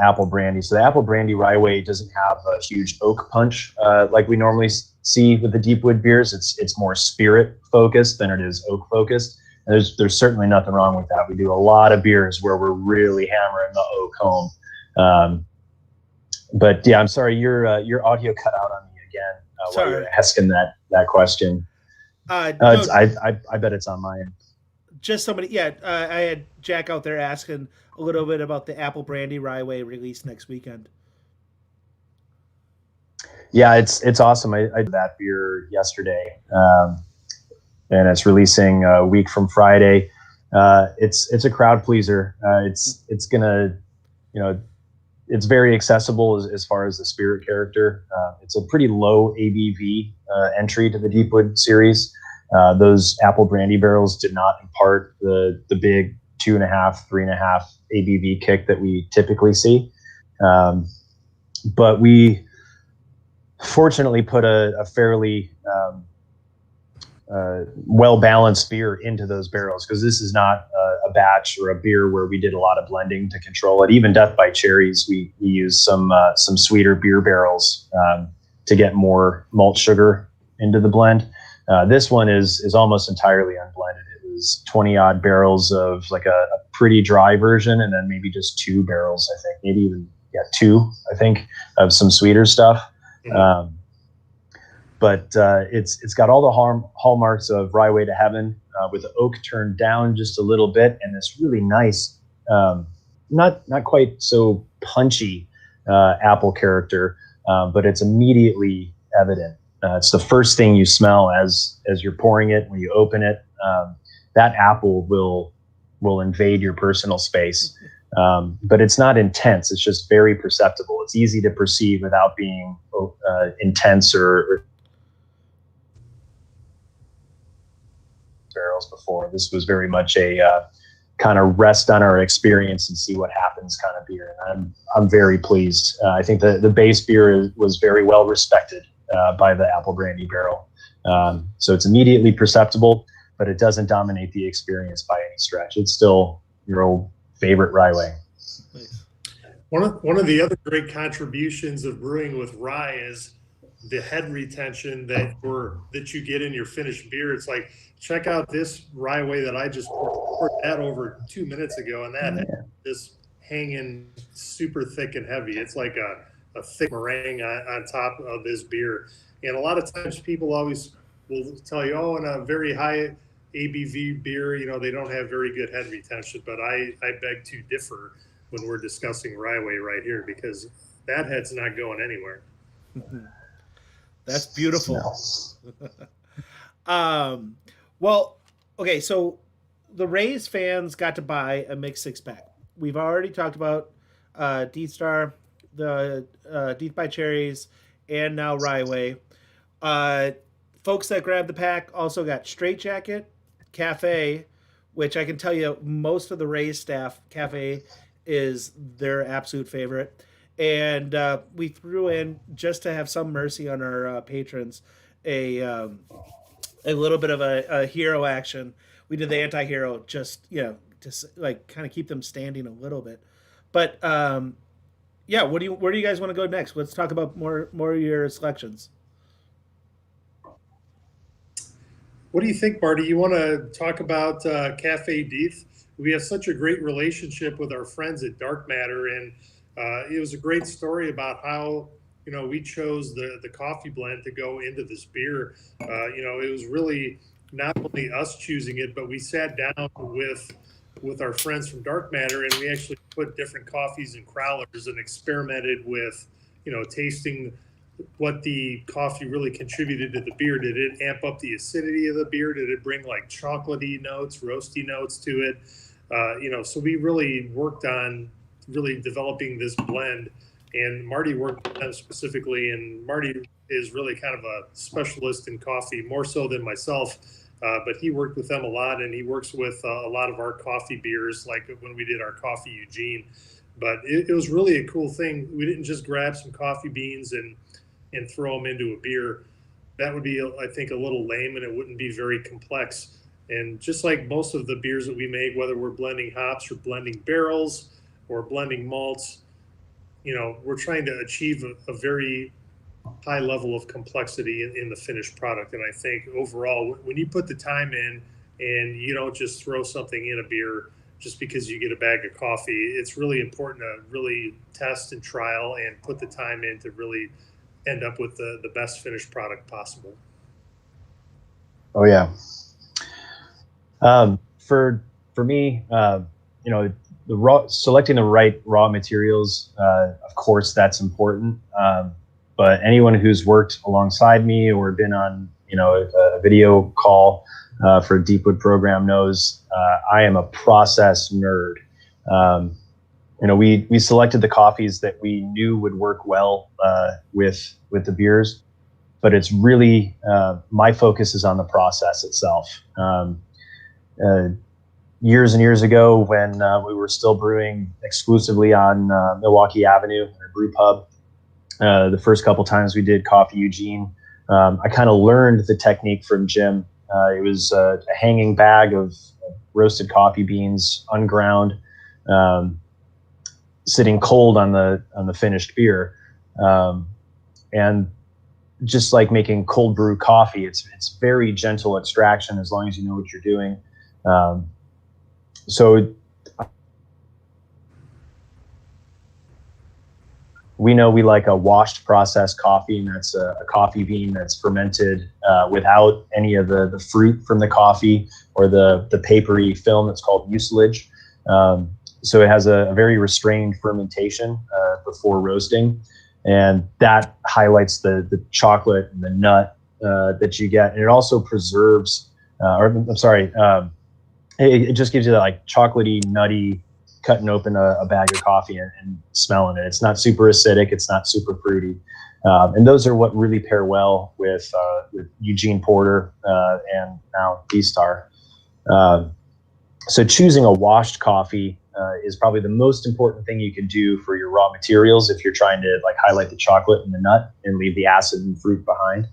Apple brandy. So the apple brandy Ryeway doesn't have a huge oak punch like we normally see with the deep wood beers. It's more spirit focused than it is oak focused. And there's certainly nothing wrong with that. We do a lot of beers where we're really hammering the oak home. But yeah, I'm sorry, your audio cut out on me again while you were asking that question. I bet it's on my end. Just somebody, I had Jack out there asking a little bit about the apple brandy Ryeway release next weekend. Yeah, it's awesome. I did that beer yesterday, and it's releasing a week from Friday. It's a crowd pleaser. It's gonna, it's very accessible as far as the spirit character. It's a pretty low ABV entry to the Deepwood series. Those apple brandy barrels did not impart the big 2.5, 3.5 ABV kick that we typically see. But we fortunately put a fairly well-balanced beer into those barrels, because this is not a batch or a beer where we did a lot of blending to control it. Even Death by Cherries, we used some sweeter beer barrels to get more malt sugar into the blend. This one is almost entirely unblended. It was 20 odd barrels of like a pretty dry version, and then maybe just 2 barrels, I think, maybe even 2, I think, of some sweeter stuff. Mm-hmm. But it's got all the hallmarks of Ryeway to Heaven, with the oak turned down just a little bit, and this really nice, not quite so punchy apple character, but it's immediately evident. It's the first thing you smell as you're pouring it. When you open it, that apple will invade your personal space. But it's not intense. It's just very perceptible. It's easy to perceive without being intense or barrels before. This was very much a kind of rest on our experience and see what happens kind of beer. And I'm very pleased. I think the base beer was very well respected by the apple brandy barrel. So it's immediately perceptible, but it doesn't dominate the experience by any stretch. It's still your old favorite Ryeway. Nice. One of the other great contributions of brewing with rye is the head retention that you get in your finished beer. It's like, check out this Ryeway that I just poured that over 2 minutes ago, and that head is hanging super thick and heavy. It's like a thick meringue on top of this beer. And a lot of times people always will tell you, in a very high ABV beer, they don't have very good head retention. But I beg to differ when we're discussing Ryeway right here, because that head's not going anywhere. That's beautiful. Well, okay, so the Rays fans got to buy a mixed 6-pack. We've already talked about Death Star, the Death by Cherries, and now Ryeway. Uh, Folks that grabbed the pack also got Straitjacket, Cafe, which I can tell you most of the Ray's staff, Cafe is their absolute favorite. And we threw in, just to have some mercy on our patrons, a um, a little bit of a hero action. We did the anti-hero, just to like kind of keep them standing a little bit. But yeah, where do you guys want to go next? Let's talk about more of your selections. What do you think, Marty? You want to talk about Café Deth? We have such a great relationship with our friends at Dark Matter, and it was a great story about how we chose the coffee blend to go into this beer. It was really not only us choosing it, but we sat down with our friends from Dark Matter, and we actually put different coffees in crowlers and experimented with tasting what the coffee really contributed to the beer. Did it amp up the acidity of the beer? Did it bring like chocolatey notes, roasty notes to it? So we really worked on really developing this blend, and Marty worked with them specifically. And Marty is really kind of a specialist in coffee, more so than myself. But he worked with them a lot, and he works with a lot of our coffee beers, like when we did our Coffee Eugene. But it was really a cool thing. We didn't just grab some coffee beans and throw them into a beer. That would be, I think, a little lame, and it wouldn't be very complex. And just like most of the beers that we make, whether we're blending hops or blending barrels or blending malts, we're trying to achieve a very high level of complexity in the finished product. And I think overall, when you put the time in and you don't just throw something in a beer just because you get a bag of coffee, it's really important to really test and trial and put the time in to really end up with the best finished product possible. Oh yeah. For me, selecting the right raw materials, of course, that's important. But anyone who's worked alongside me or been on, a video call for a Deepwood program knows I am a process nerd. We selected the coffees that we knew would work well with the beers, but it's really my focus is on the process itself. Years and years ago, when we were still brewing exclusively on Milwaukee Avenue, our brew pub, the first couple times we did Coffee Eugene, I kind of learned the technique from Jim. It was a hanging bag of roasted coffee beans, unground, sitting cold on the finished beer, and just like making cold brew coffee, it's very gentle extraction as long as you know what you're doing. So we know we like a washed processed coffee, and that's a coffee bean that's fermented without any of the fruit from the coffee or the papery film that's called mucilage. So it has a very restrained fermentation before roasting, and that highlights the chocolate and the nut that you get, and it also preserves, it just gives you that like chocolatey, nutty, cutting open a bag of coffee and smelling it. It's not super acidic. It's not super fruity. And those are what really pair well with Eugene Porter and now D-Star. So choosing a washed coffee is probably the most important thing you can do for your raw materials if you're trying to like highlight the chocolate and the nut and leave the acid and fruit behind.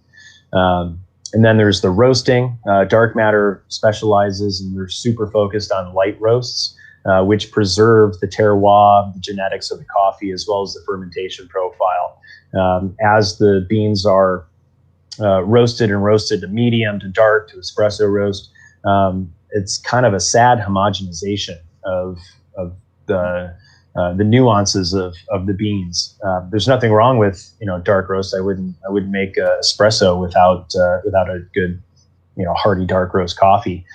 And then there's the roasting. Dark Matter specializes, and they're super focused on light roasts, which preserve the terroir, the genetics of the coffee, as well as the fermentation profile. As the beans are roasted to medium to dark to espresso roast, it's kind of a sad homogenization of the nuances of the beans. There's nothing wrong with dark roast. I wouldn't make espresso without a good hearty dark roast coffee.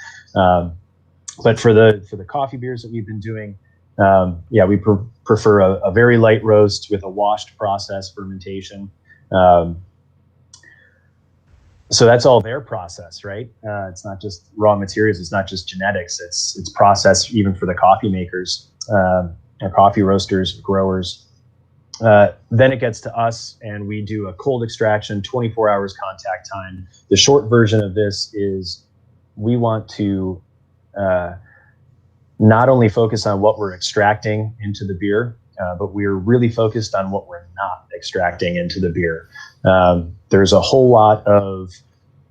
But for the coffee beers that we've been doing, we prefer a very light roast with a washed process fermentation. So that's all their process, right? It's not just raw materials. It's not just genetics. It's process even for the coffee makers, coffee roasters, growers. Then it gets to us, and we do a cold extraction, 24 hours contact time. The short version of this is we want to not only focus on what we're extracting into the beer, but we're really focused on what we're not extracting into the beer. There's a whole lot of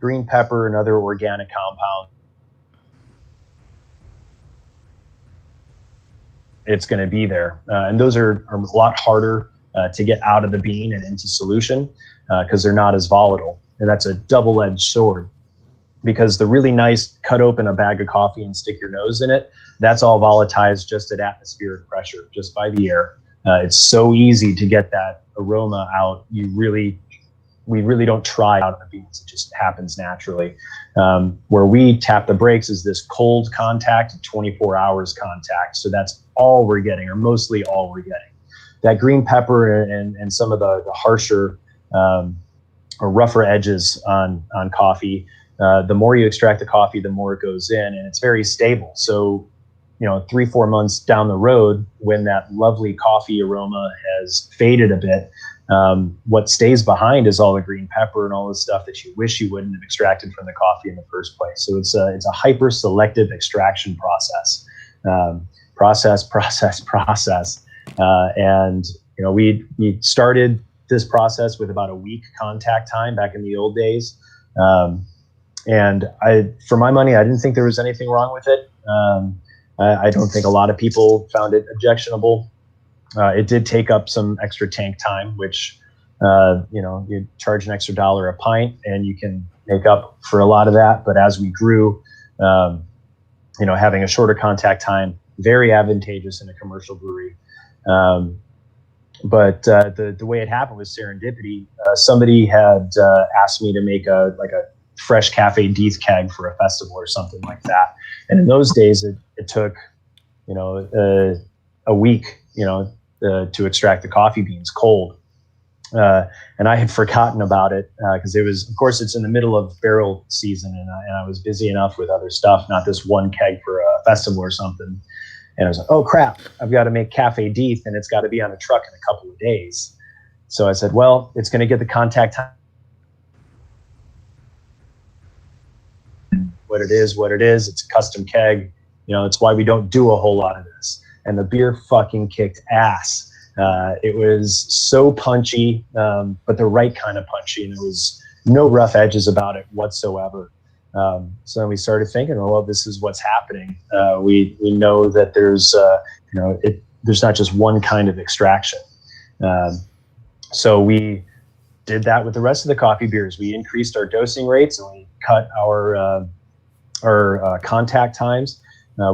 green pepper and other organic compounds. It's going to be there. And those are a lot harder to get out of the bean and into solution because they're not as volatile. And that's a double-edged sword, because the really nice cut open a bag of coffee and stick your nose in it, that's all volatilized just at atmospheric pressure, just by the air. It's so easy to get that aroma out. We really don't try out of the beans. It just happens naturally. Where we tap the brakes is this cold contact, 24 hours contact. So that's all we're getting, or mostly all we're getting. That green pepper and some of the harsher or rougher edges on coffee, the more you extract the coffee, the more it goes in, and it's very stable. So, 3-4 months down the road, when that lovely coffee aroma has faded a bit, what stays behind is all the green pepper and all the stuff that you wish you wouldn't have extracted from the coffee in the first place. So it's a hyper selective extraction process. And we started this process with about a week contact time back in the old days. And for my money, I didn't think there was anything wrong with it. I don't think a lot of people found it objectionable. It did take up some extra tank time, which, you charge an extra $1 a pint and you can make up for a lot of that. But as we grew, having a shorter contact time, very advantageous in a commercial brewery. But the way it happened was serendipity. Somebody had asked me to make a fresh Café Deth keg for a festival or something like that. And in those days, it took, a week, to extract the coffee beans cold. And I had forgotten about it because of course, it's in the middle of barrel season, and I was busy enough with other stuff, not this one keg for a festival or something. And I was like, oh crap, I've got to make Café Deth, and it's got to be on a truck in a couple of days. So I said, well, it's going to get the contact time. What it is. It's a custom keg. It's why we don't do a whole lot of this. And the beer fucking kicked ass. It was so punchy, but the right kind of punchy, and there was no rough edges about it whatsoever. So then we started thinking, well, this is what's happening. We know that there's not just one kind of extraction. So we did that with the rest of the coffee beers. We increased our dosing rates, and we cut our contact times.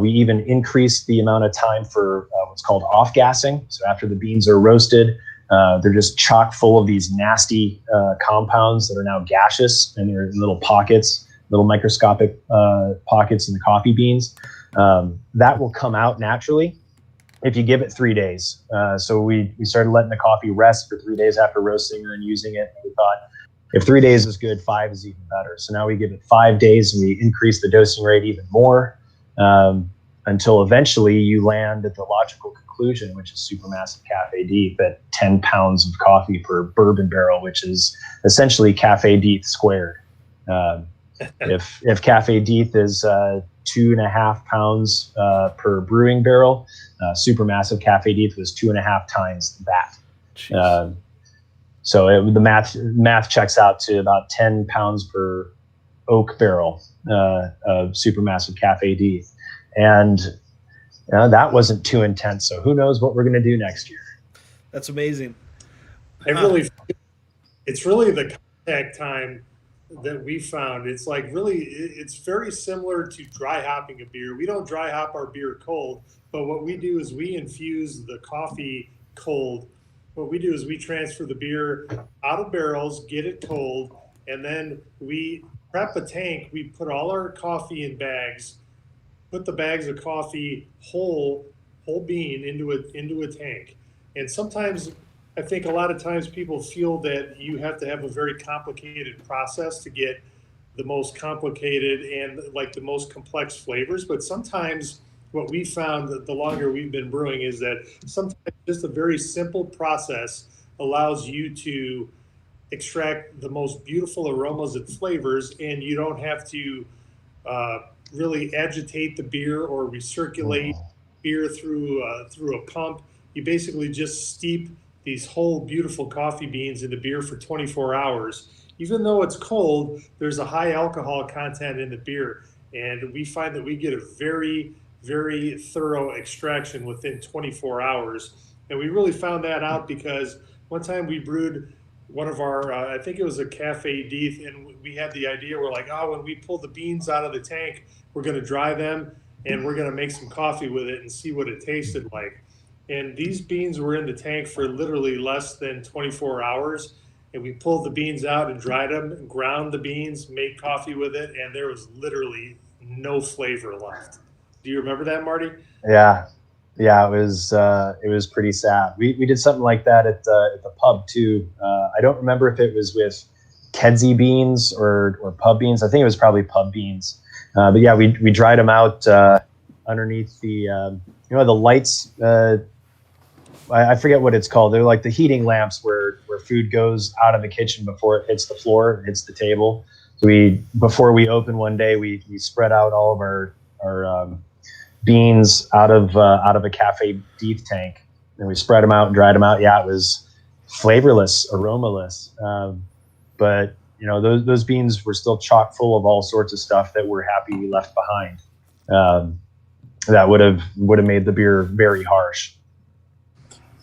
We even increased the amount of time for what's called off-gassing. So after the beans are roasted, they're just chock full of these nasty compounds that are now gaseous, and they're in little pockets, little microscopic pockets in the coffee beans. That will come out naturally if you give it 3 days. So we started letting the coffee rest for 3 days after roasting and then using it. And we thought, if 3 days is good, 5 is even better. So now we give it 5 days, and we increase the dosing rate even more until eventually you land at the logical conclusion, which is supermassive Café Deth at 10 pounds of coffee per bourbon barrel, which is essentially Café Deth squared. If Café Deth is 2.5 pounds per brewing barrel, supermassive Café Deth was 2.5 times that. So the math checks out to about 10 pounds per oak barrel of supermassive Café Deth. And that wasn't too intense. So who knows what we're going to do next year. That's amazing. It's really the contact time that we found. It's it's very similar to dry hopping a beer. We don't dry hop our beer cold, but what we do is we infuse the coffee cold. What we do is we transfer the beer out of barrels, get it cold, and then we prep a tank. We put all our coffee in bags, put the bags of coffee whole bean into a tank. And sometimes, I think a lot of times people feel that you have to have a very complicated process to get the most complicated and the most complex flavors. But sometimes what we found that the longer we've been brewing is that sometimes just a very simple process allows you to extract the most beautiful aromas and flavors, and you don't have to really agitate the beer or recirculate beer through a pump. You basically just steep these whole beautiful coffee beans in the beer for 24 hours. Even though it's cold, there's a high alcohol content in the beer, and we find that we get a very, very thorough extraction within 24 hours. And we really found that out because one time we brewed one of our, I think it was a Café Deth, and we had the idea, we're like, oh, when we pull the beans out of the tank, we're going to dry them and we're going to make some coffee with it and see what it tasted like. And these beans were in the tank for literally less than 24 hours. And we pulled the beans out and dried them, ground the beans, made coffee with it, and there was literally no flavor left. Do you remember that, Marty? Yeah. Yeah, it was pretty sad. We did something like that at the pub too. I don't remember if it was with Kedzie beans or pub beans. I think it was probably pub beans. But yeah, we dried them out underneath the the lights. I forget what it's called. They're like the heating lamps where food goes out of the kitchen before it hits the floor, hits the table. So before we open one day, we spread out all of our beans out of a Café Deth tank, and we spread them out and dried them out. Yeah, it was flavorless, aromaless, but those beans were still chock full of all sorts of stuff that we're happy we left behind. That would have made the beer very harsh.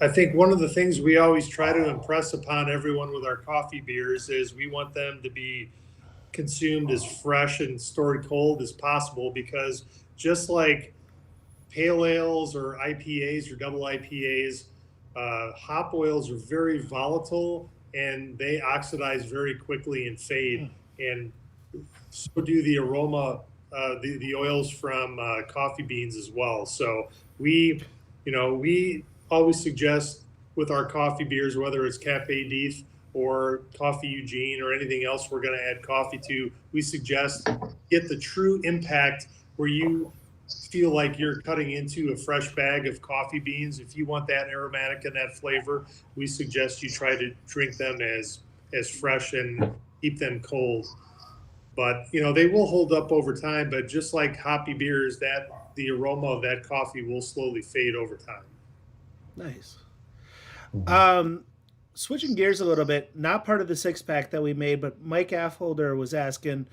I think one of the things we always try to impress upon everyone with our coffee beers is we want them to be consumed as fresh and stored cold as possible, because just like pale ales or IPAs or double IPAs, hop oils are very volatile and they oxidize very quickly and fade. And so do the aroma, the oils from coffee beans as well. So we always suggest with our coffee beers, whether it's Café Deth or Coffee Eugene or anything else we're going to add coffee to, we suggest get the true impact where you feel like you're cutting into a fresh bag of coffee beans. If you want that aromatic and that flavor, we suggest you try to drink them as fresh and keep them cold. But they will hold up over time, but just like hoppy beers, that the aroma of that coffee will slowly fade over time. Nice. Switching gears a little bit, not part of the 6-pack that we made, but Mike Affolder was asking,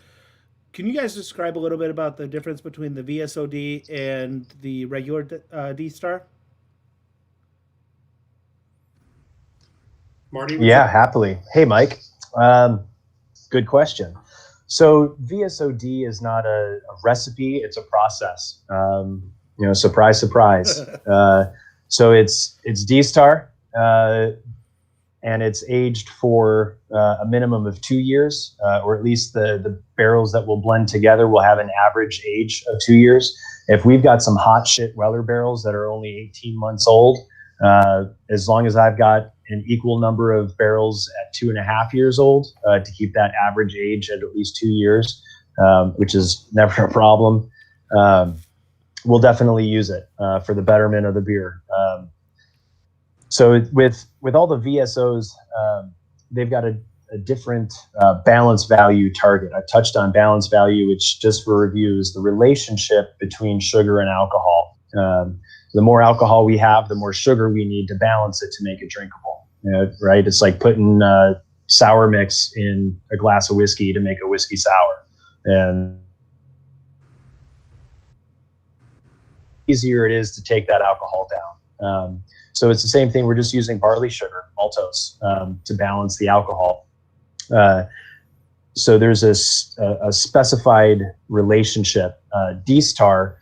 can you guys describe a little bit about the difference between the VSOD and the regular D-Star? Marty? Yeah, happily. Hey, Mike. Good question. So VSOD is not a recipe; it's a process. Surprise, surprise. So it's D-Star, and it's aged for a minimum of 2 years, or at least the barrels that will blend together will have an average age of 2 years. If we've got some hot shit Weller barrels that are only 18 months old, as long as I've got an equal number of barrels at 2.5 years old to keep that average age at least 2 years, which is never a problem, we'll definitely use it for the betterment of the beer. So with all the VSOs, they've got a different balance value target. I touched on balance value, which, just for review, is the relationship between sugar and alcohol. The more alcohol we have, the more sugar we need to balance it to make it drinkable. Right? It's like putting sour mix in a glass of whiskey to make a whiskey sour, and easier it is to take that alcohol down. So it's the same thing. We're just using barley sugar, maltose, to balance the alcohol. So there's a specified relationship. D-Star,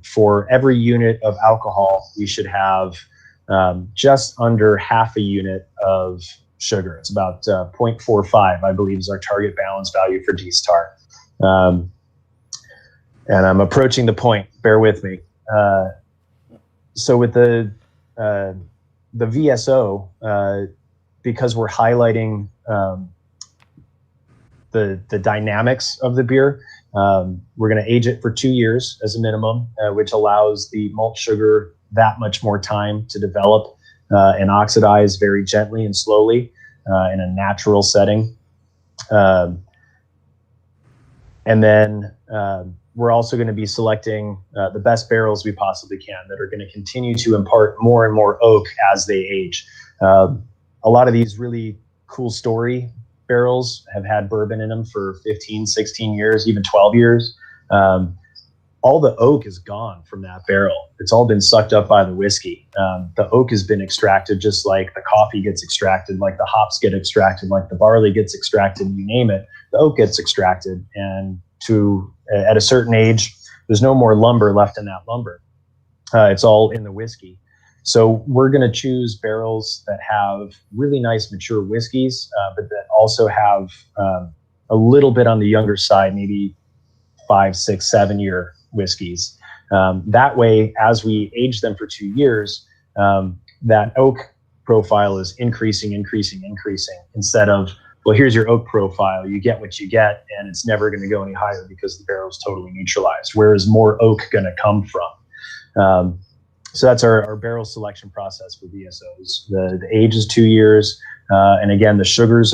for every unit of alcohol, we should have just under half a unit of sugar. It's about 0.45, I believe, is our target balance value for D-Star. And I'm approaching the point. Bear with me. So with the VSO, because we're highlighting the dynamics of the beer, We're going to age it for 2 years as a minimum, which allows the malt sugar that much more time to develop and oxidize very gently and slowly in a natural setting. And then we're also going to be selecting the best barrels we possibly can that are going to continue to impart more and more oak as they age. A lot of these really cool story barrels have had bourbon in them for 15, 16 years, even 12 years. All the oak is gone from that barrel. It's all been sucked up by the whiskey. The oak has been extracted just like the coffee gets extracted, like the hops get extracted, like the barley gets extracted, you name it, the oak gets extracted. And at a certain age, there's no more lumber left in that lumber. It's all in the whiskey. So we're going to choose barrels that have really nice mature whiskeys, but that also have a little bit on the younger side, maybe 5, 6, 7 year whiskeys. That way, as we age them for 2 years, that oak profile is increasing instead of, well, here's your oak profile, you get what you get, and it's never going to go any higher because the barrel is totally neutralized. Where is more oak going to come from? So that's our barrel selection process for VSOs. The age is 2 years, and again, the sugars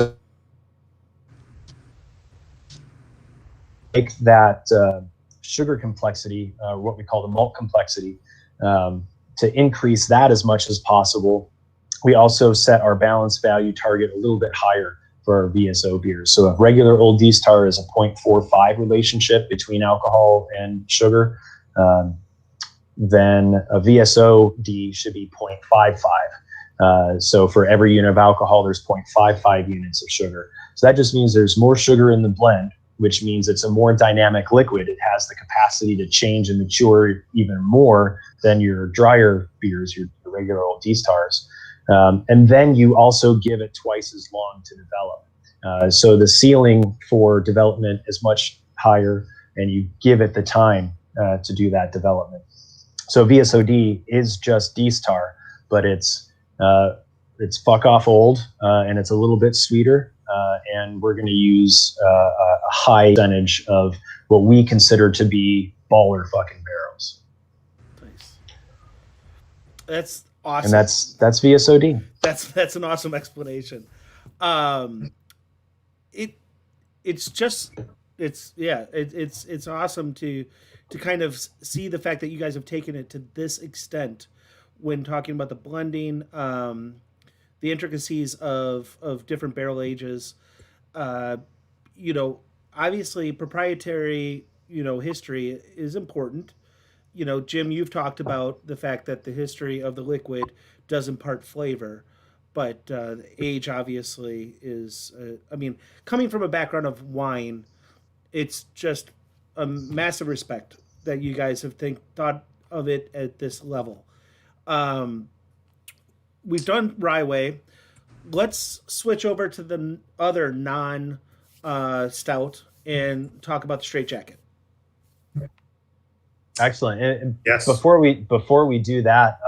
make that sugar complexity, what we call the malt complexity, to increase that as much as possible. We also set our balance value target a little bit higher for our VSO beers. So a regular Old D-Star is a 0.45 relationship between alcohol and sugar. Then a VSO D should be 0.55. So for every unit of alcohol, there's 0.55 units of sugar. So that just means there's more sugar in the blend, which means it's a more dynamic liquid. It has the capacity to change and mature even more than your drier beers, your regular Old D-Stars. And then you also give it twice as long to develop. So the ceiling for development is much higher, and you give it the time to do that development. So VSOD is just D-Star, but it's fuck off old, and it's a little bit sweeter. And we're going to use a high percentage of what we consider to be baller fucking barrels. Nice. That's awesome. And that's VSOD. That's an awesome explanation. It's awesome to kind of see the fact that you guys have taken it to this extent when talking about the blending, the intricacies of different barrel ages. Obviously proprietary, history is important. Jim, you've talked about the fact that the history of the liquid does impart flavor, but age obviously is, coming from a background of wine, it's just a massive respect that you guys have thought of it at this level. We've done Ryeway. Let's switch over to the other non-stout and talk about the Straitjacket. Excellent. And yes. Before we do that,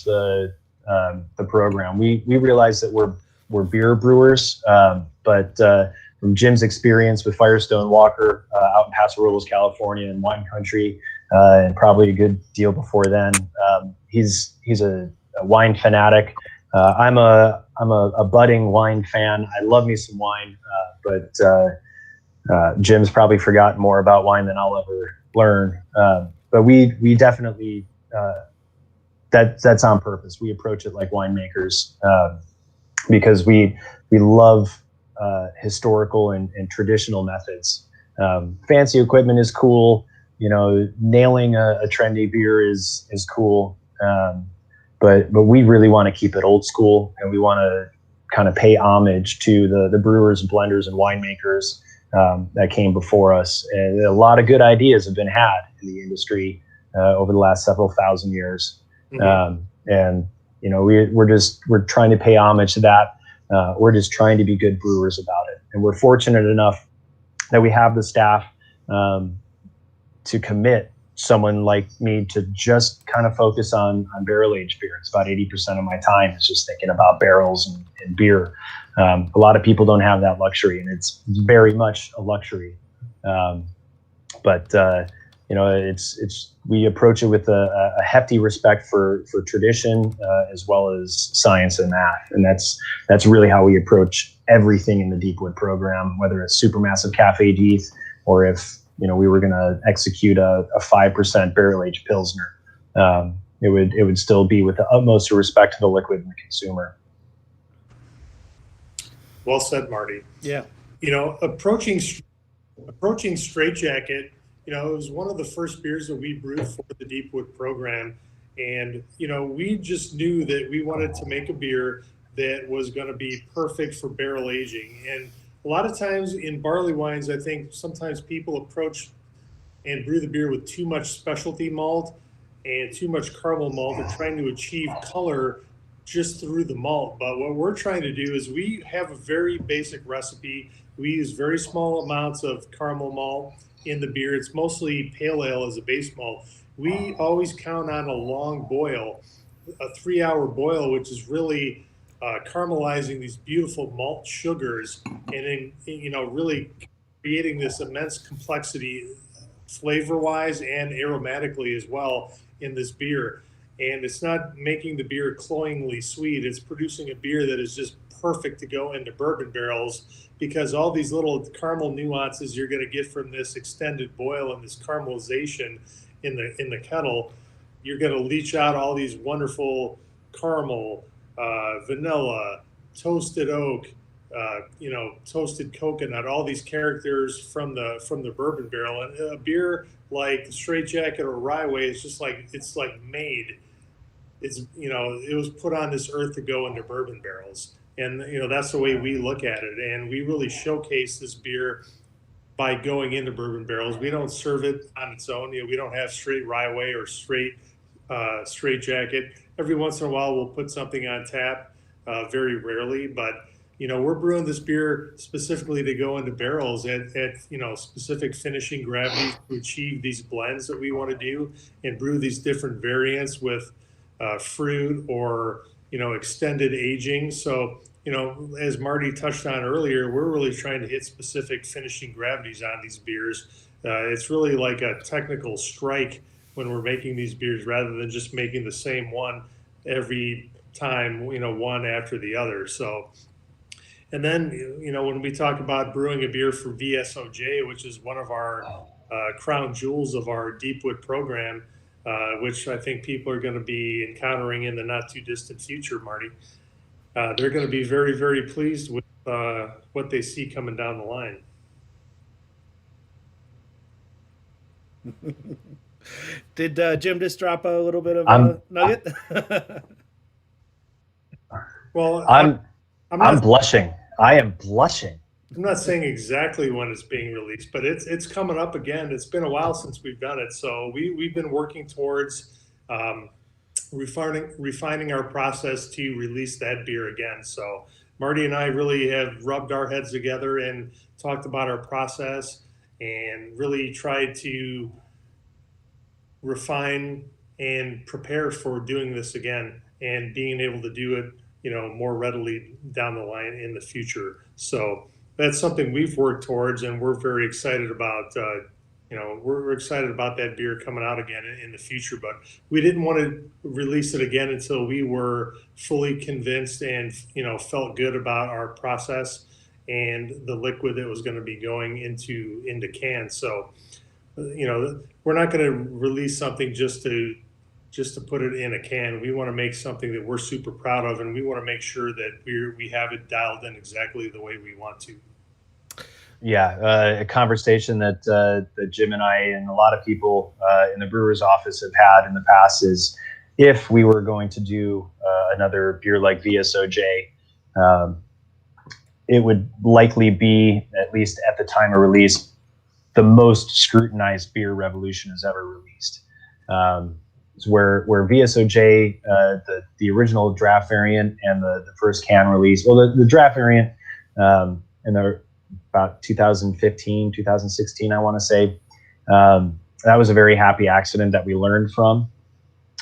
the program, we realize that we're beer brewers, but from Jim's experience with Firestone Walker out in Paso Robles, California, in wine country, and probably a good deal before then, he's a wine fanatic. I'm a budding wine fan. I love me some wine, but Jim's probably forgotten more about wine than I'll ever learn. But we definitely, that's on purpose. We approach it like winemakers, because we love historical and traditional methods. Fancy equipment is cool. Nailing a trendy beer is cool. But we really want to keep it old school, and we want to kind of pay homage to the brewers, blenders, and winemakers that came before us. And a lot of good ideas have been had in the industry over the last several thousand years. Mm-hmm. We're trying to pay homage to that. We're just trying to be good brewers about it. And we're fortunate enough that we have the staff to commit someone like me to just kind of focus on barrel aged beer. It's about 80% of my time is just thinking about barrels and beer. A lot of people don't have that luxury, and it's very much a luxury. But we approach it with a hefty respect for tradition, as well as science and math, and that's really how we approach everything in the Deepwood program, whether it's supermassive Café Deth or if we were going to execute a 5% barrel aged pilsner. It would still be with the utmost respect to the liquid and the consumer. Well said, Marty. Yeah. Approaching Straitjacket, it was one of the first beers that we brewed for the Deepwood program. And, we just knew that we wanted to make a beer that was going to be perfect for barrel aging. And a lot of times in barley wines, I think sometimes people approach and brew the beer with too much specialty malt and too much caramel malt and trying to achieve color just through the malt. But what we're trying to do is we have a very basic recipe. We use very small amounts of caramel malt in the beer. It's mostly pale ale as a base malt. We always count on a long boil, a 3-hour boil, which is really caramelizing these beautiful malt sugars and really creating this immense complexity flavor-wise and aromatically as well in this beer. And it's not making the beer cloyingly sweet. It's producing a beer that is just perfect to go into bourbon barrels, because all these little caramel nuances you're going to get from this extended boil and this caramelization in the kettle, you're going to leach out all these wonderful caramel, vanilla, toasted oak, toasted coconut, all these characters from the bourbon barrel. And a beer like Straitjacket or Ryeway is just like, it's like made. It's, it was put on this earth to go into bourbon barrels. And, that's the way we look at it. And we really showcase this beer by going into bourbon barrels. We don't serve it on its own. We don't have straight Ryeway or straight Straitjacket. Every once in a while, we'll put something on tap, very rarely. But, we're brewing this beer specifically to go into barrels at specific finishing gravities to achieve these blends that we want to do and brew these different variants with fruit or, extended aging. So, as Marty touched on earlier, we're really trying to hit specific finishing gravities on these beers. It's really like a technical strike when we're making these beers, rather than just making the same one every time, one after the other. So, and then, when we talk about brewing a beer for VSOJ, which is one of our crown jewels of our Deepwood program, which I think people are going to be encountering in the not too distant future, Marty. They're going to be very, very pleased with what they see coming down the line. Did Jim just drop a little bit of a nugget? Well, I'm blushing. I am blushing. I'm not saying exactly when it's being released, but it's coming up again. It's been a while since we've done it, so we've been working towards refining our process to release that beer again. So Marty and I really have rubbed our heads together and talked about our process and really tried to refine and prepare for doing this again and being able to do it, more readily down the line in the future. So that's something we've worked towards, and we're very excited about. We're excited about that beer coming out again in the future. But we didn't want to release it again until we were fully convinced and felt good about our process and the liquid that was going to be going into cans. So we're not going to release something just to put it in a can. We want to make something that we're super proud of, and we want to make sure that we have it dialed in exactly the way we want to. Yeah, a conversation that Jim and I and a lot of people in the brewer's office have had in the past is, if we were going to do another beer like VSOJ, it would likely be, at least at the time of release, the most scrutinized beer Revolution has ever released. Where VSOJ, the original draft variant and the first can release, well, the draft variant in about 2015, 2016, I want to say, that was a very happy accident that we learned from.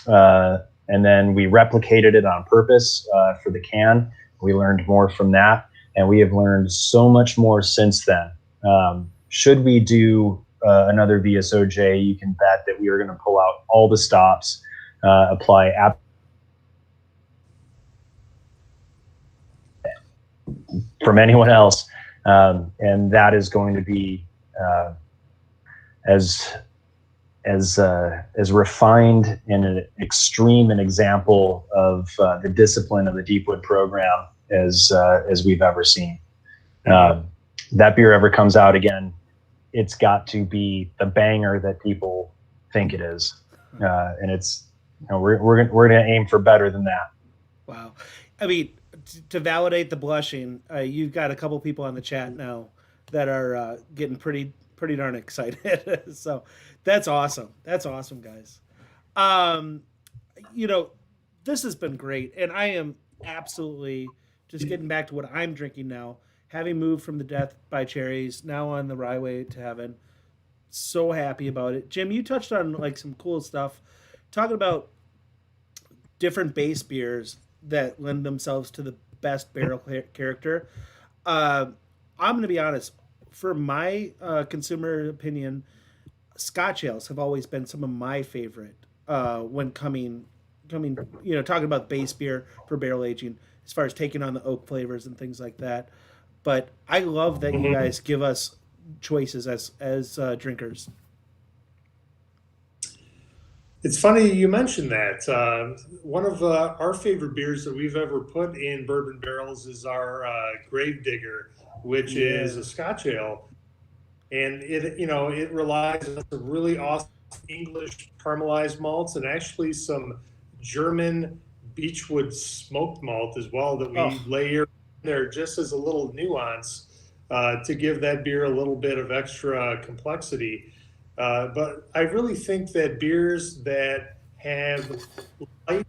And then we replicated it on purpose for the can. We learned more from that. and we have learned so much more since then. Should we do another VSOJ, you can bet that we are going to pull out all the stops, apply from anyone else, and that is going to be as refined and an extreme an example of the discipline of the Deepwood program as we've ever seen. That beer ever comes out again, it's got to be the banger that people think it is, and it's, we're going to aim for better than that. Wow, I mean, to validate the blushing, you've got a couple people on the chat now that are getting pretty darn excited. So that's awesome. That's awesome, guys. This has been great, and I am absolutely just getting back to what I'm drinking now. Having moved from the Deth by Cherries, now on the Ryeway to Heaven. So happy about it. Jim, you touched on like some cool stuff, talking about different base beers that lend themselves to the best barrel character. I'm going to be honest. For my consumer opinion, Scotch ales have always been some of my favorite when coming, talking about base beer for barrel aging, as far as taking on the oak flavors and things like that. But I love that you guys give us choices as drinkers. It's funny you mentioned that. One of our favorite beers that we've ever put in bourbon barrels is our Gravedigger, which is a Scotch ale, and it relies on some really awesome English caramelized malts and actually some German beechwood smoked malt as well that we layer in there just as a little nuance to give that beer a little bit of extra complexity. But I really think that beers that have light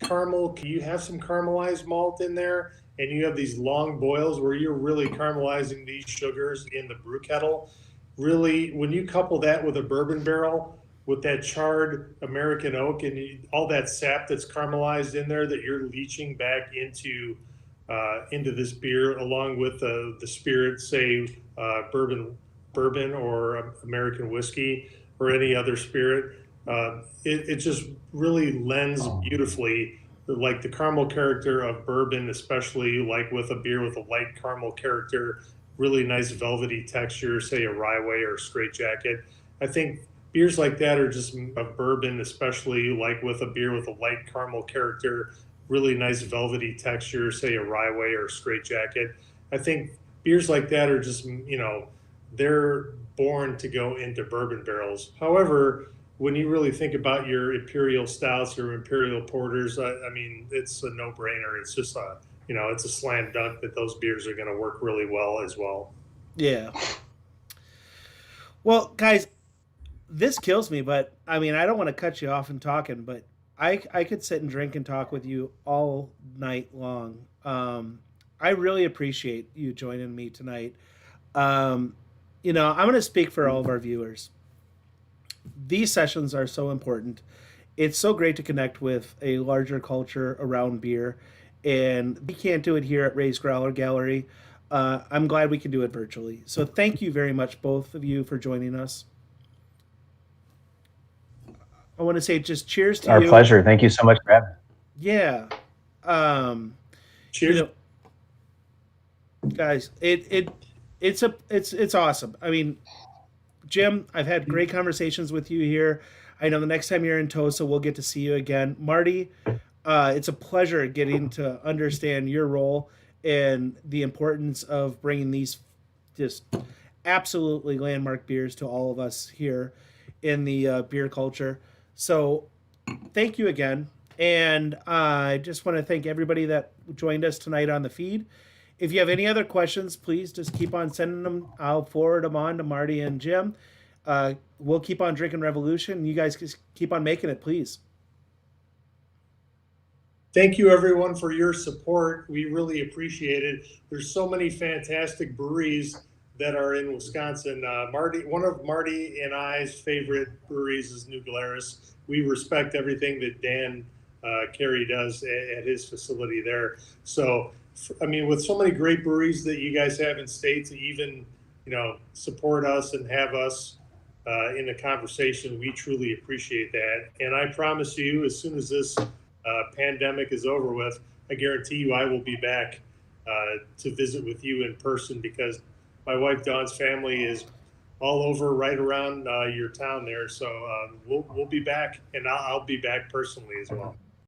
caramel, you have some caramelized malt in there, and you have these long boils where you're really caramelizing these sugars in the brew kettle. Really, when you couple that with a bourbon barrel, with that charred American oak and all that sap that's caramelized in there that you're leaching back into this beer, along with the spirit, say bourbon or American whiskey or any other spirit, it just really lends beautifully, like the caramel character of bourbon, especially like with a beer with a light caramel character, really nice velvety texture, say a Ryeway or a Straitjacket. I think beers like that are just a bourbon, especially like with a beer with a light caramel character, really nice velvety texture, say a Ryeway or a Straitjacket. I think beers like that are just, they're born to go into bourbon barrels. However, when you really think about your Imperial stouts or Imperial porters, I mean, it's a no-brainer. It's just it's a slam dunk that those beers are going to work really well as well. Yeah. Well, guys, this kills me, but I mean, I don't want to cut you off in talking, but I could sit and drink and talk with you all night long. I really appreciate you joining me tonight. I'm going to speak for all of our viewers. These sessions are so important. It's so great to connect with a larger culture around beer, and we can't do it here at Ray's Growler Gallery. I'm glad we can do it virtually. So thank you very much, both of you, for joining us. I want to say just cheers to Our you. Our pleasure. Thank you so much for having me. Yeah. Cheers. Guys, it's awesome. I mean, Jim, I've had great conversations with you here. I know the next time you're in Tosa, we'll get to see you again. Marty, it's a pleasure getting to understand your role and the importance of bringing these just absolutely landmark beers to all of us here in the beer culture. So thank you again. And I just want to thank everybody that joined us tonight on the feed. If you have any other questions, please just keep on sending them. I'll forward them on to Marty and Jim. We'll keep on drinking Revolution. You guys just keep on making it, please. Thank you, everyone, for your support. We really appreciate it. There's so many fantastic breweries that are in Wisconsin. One of Marty and I's favorite breweries is New Glarus. We respect everything that Dan Carey does at his facility there. So I mean, with so many great breweries that you guys have in state to even, support us and have us in a conversation, we truly appreciate that. And I promise you, as soon as this pandemic is over with, I guarantee you I will be back to visit with you in person, because my wife Dawn's family is all over right around your town there. So we'll be back, and I'll be back personally as well.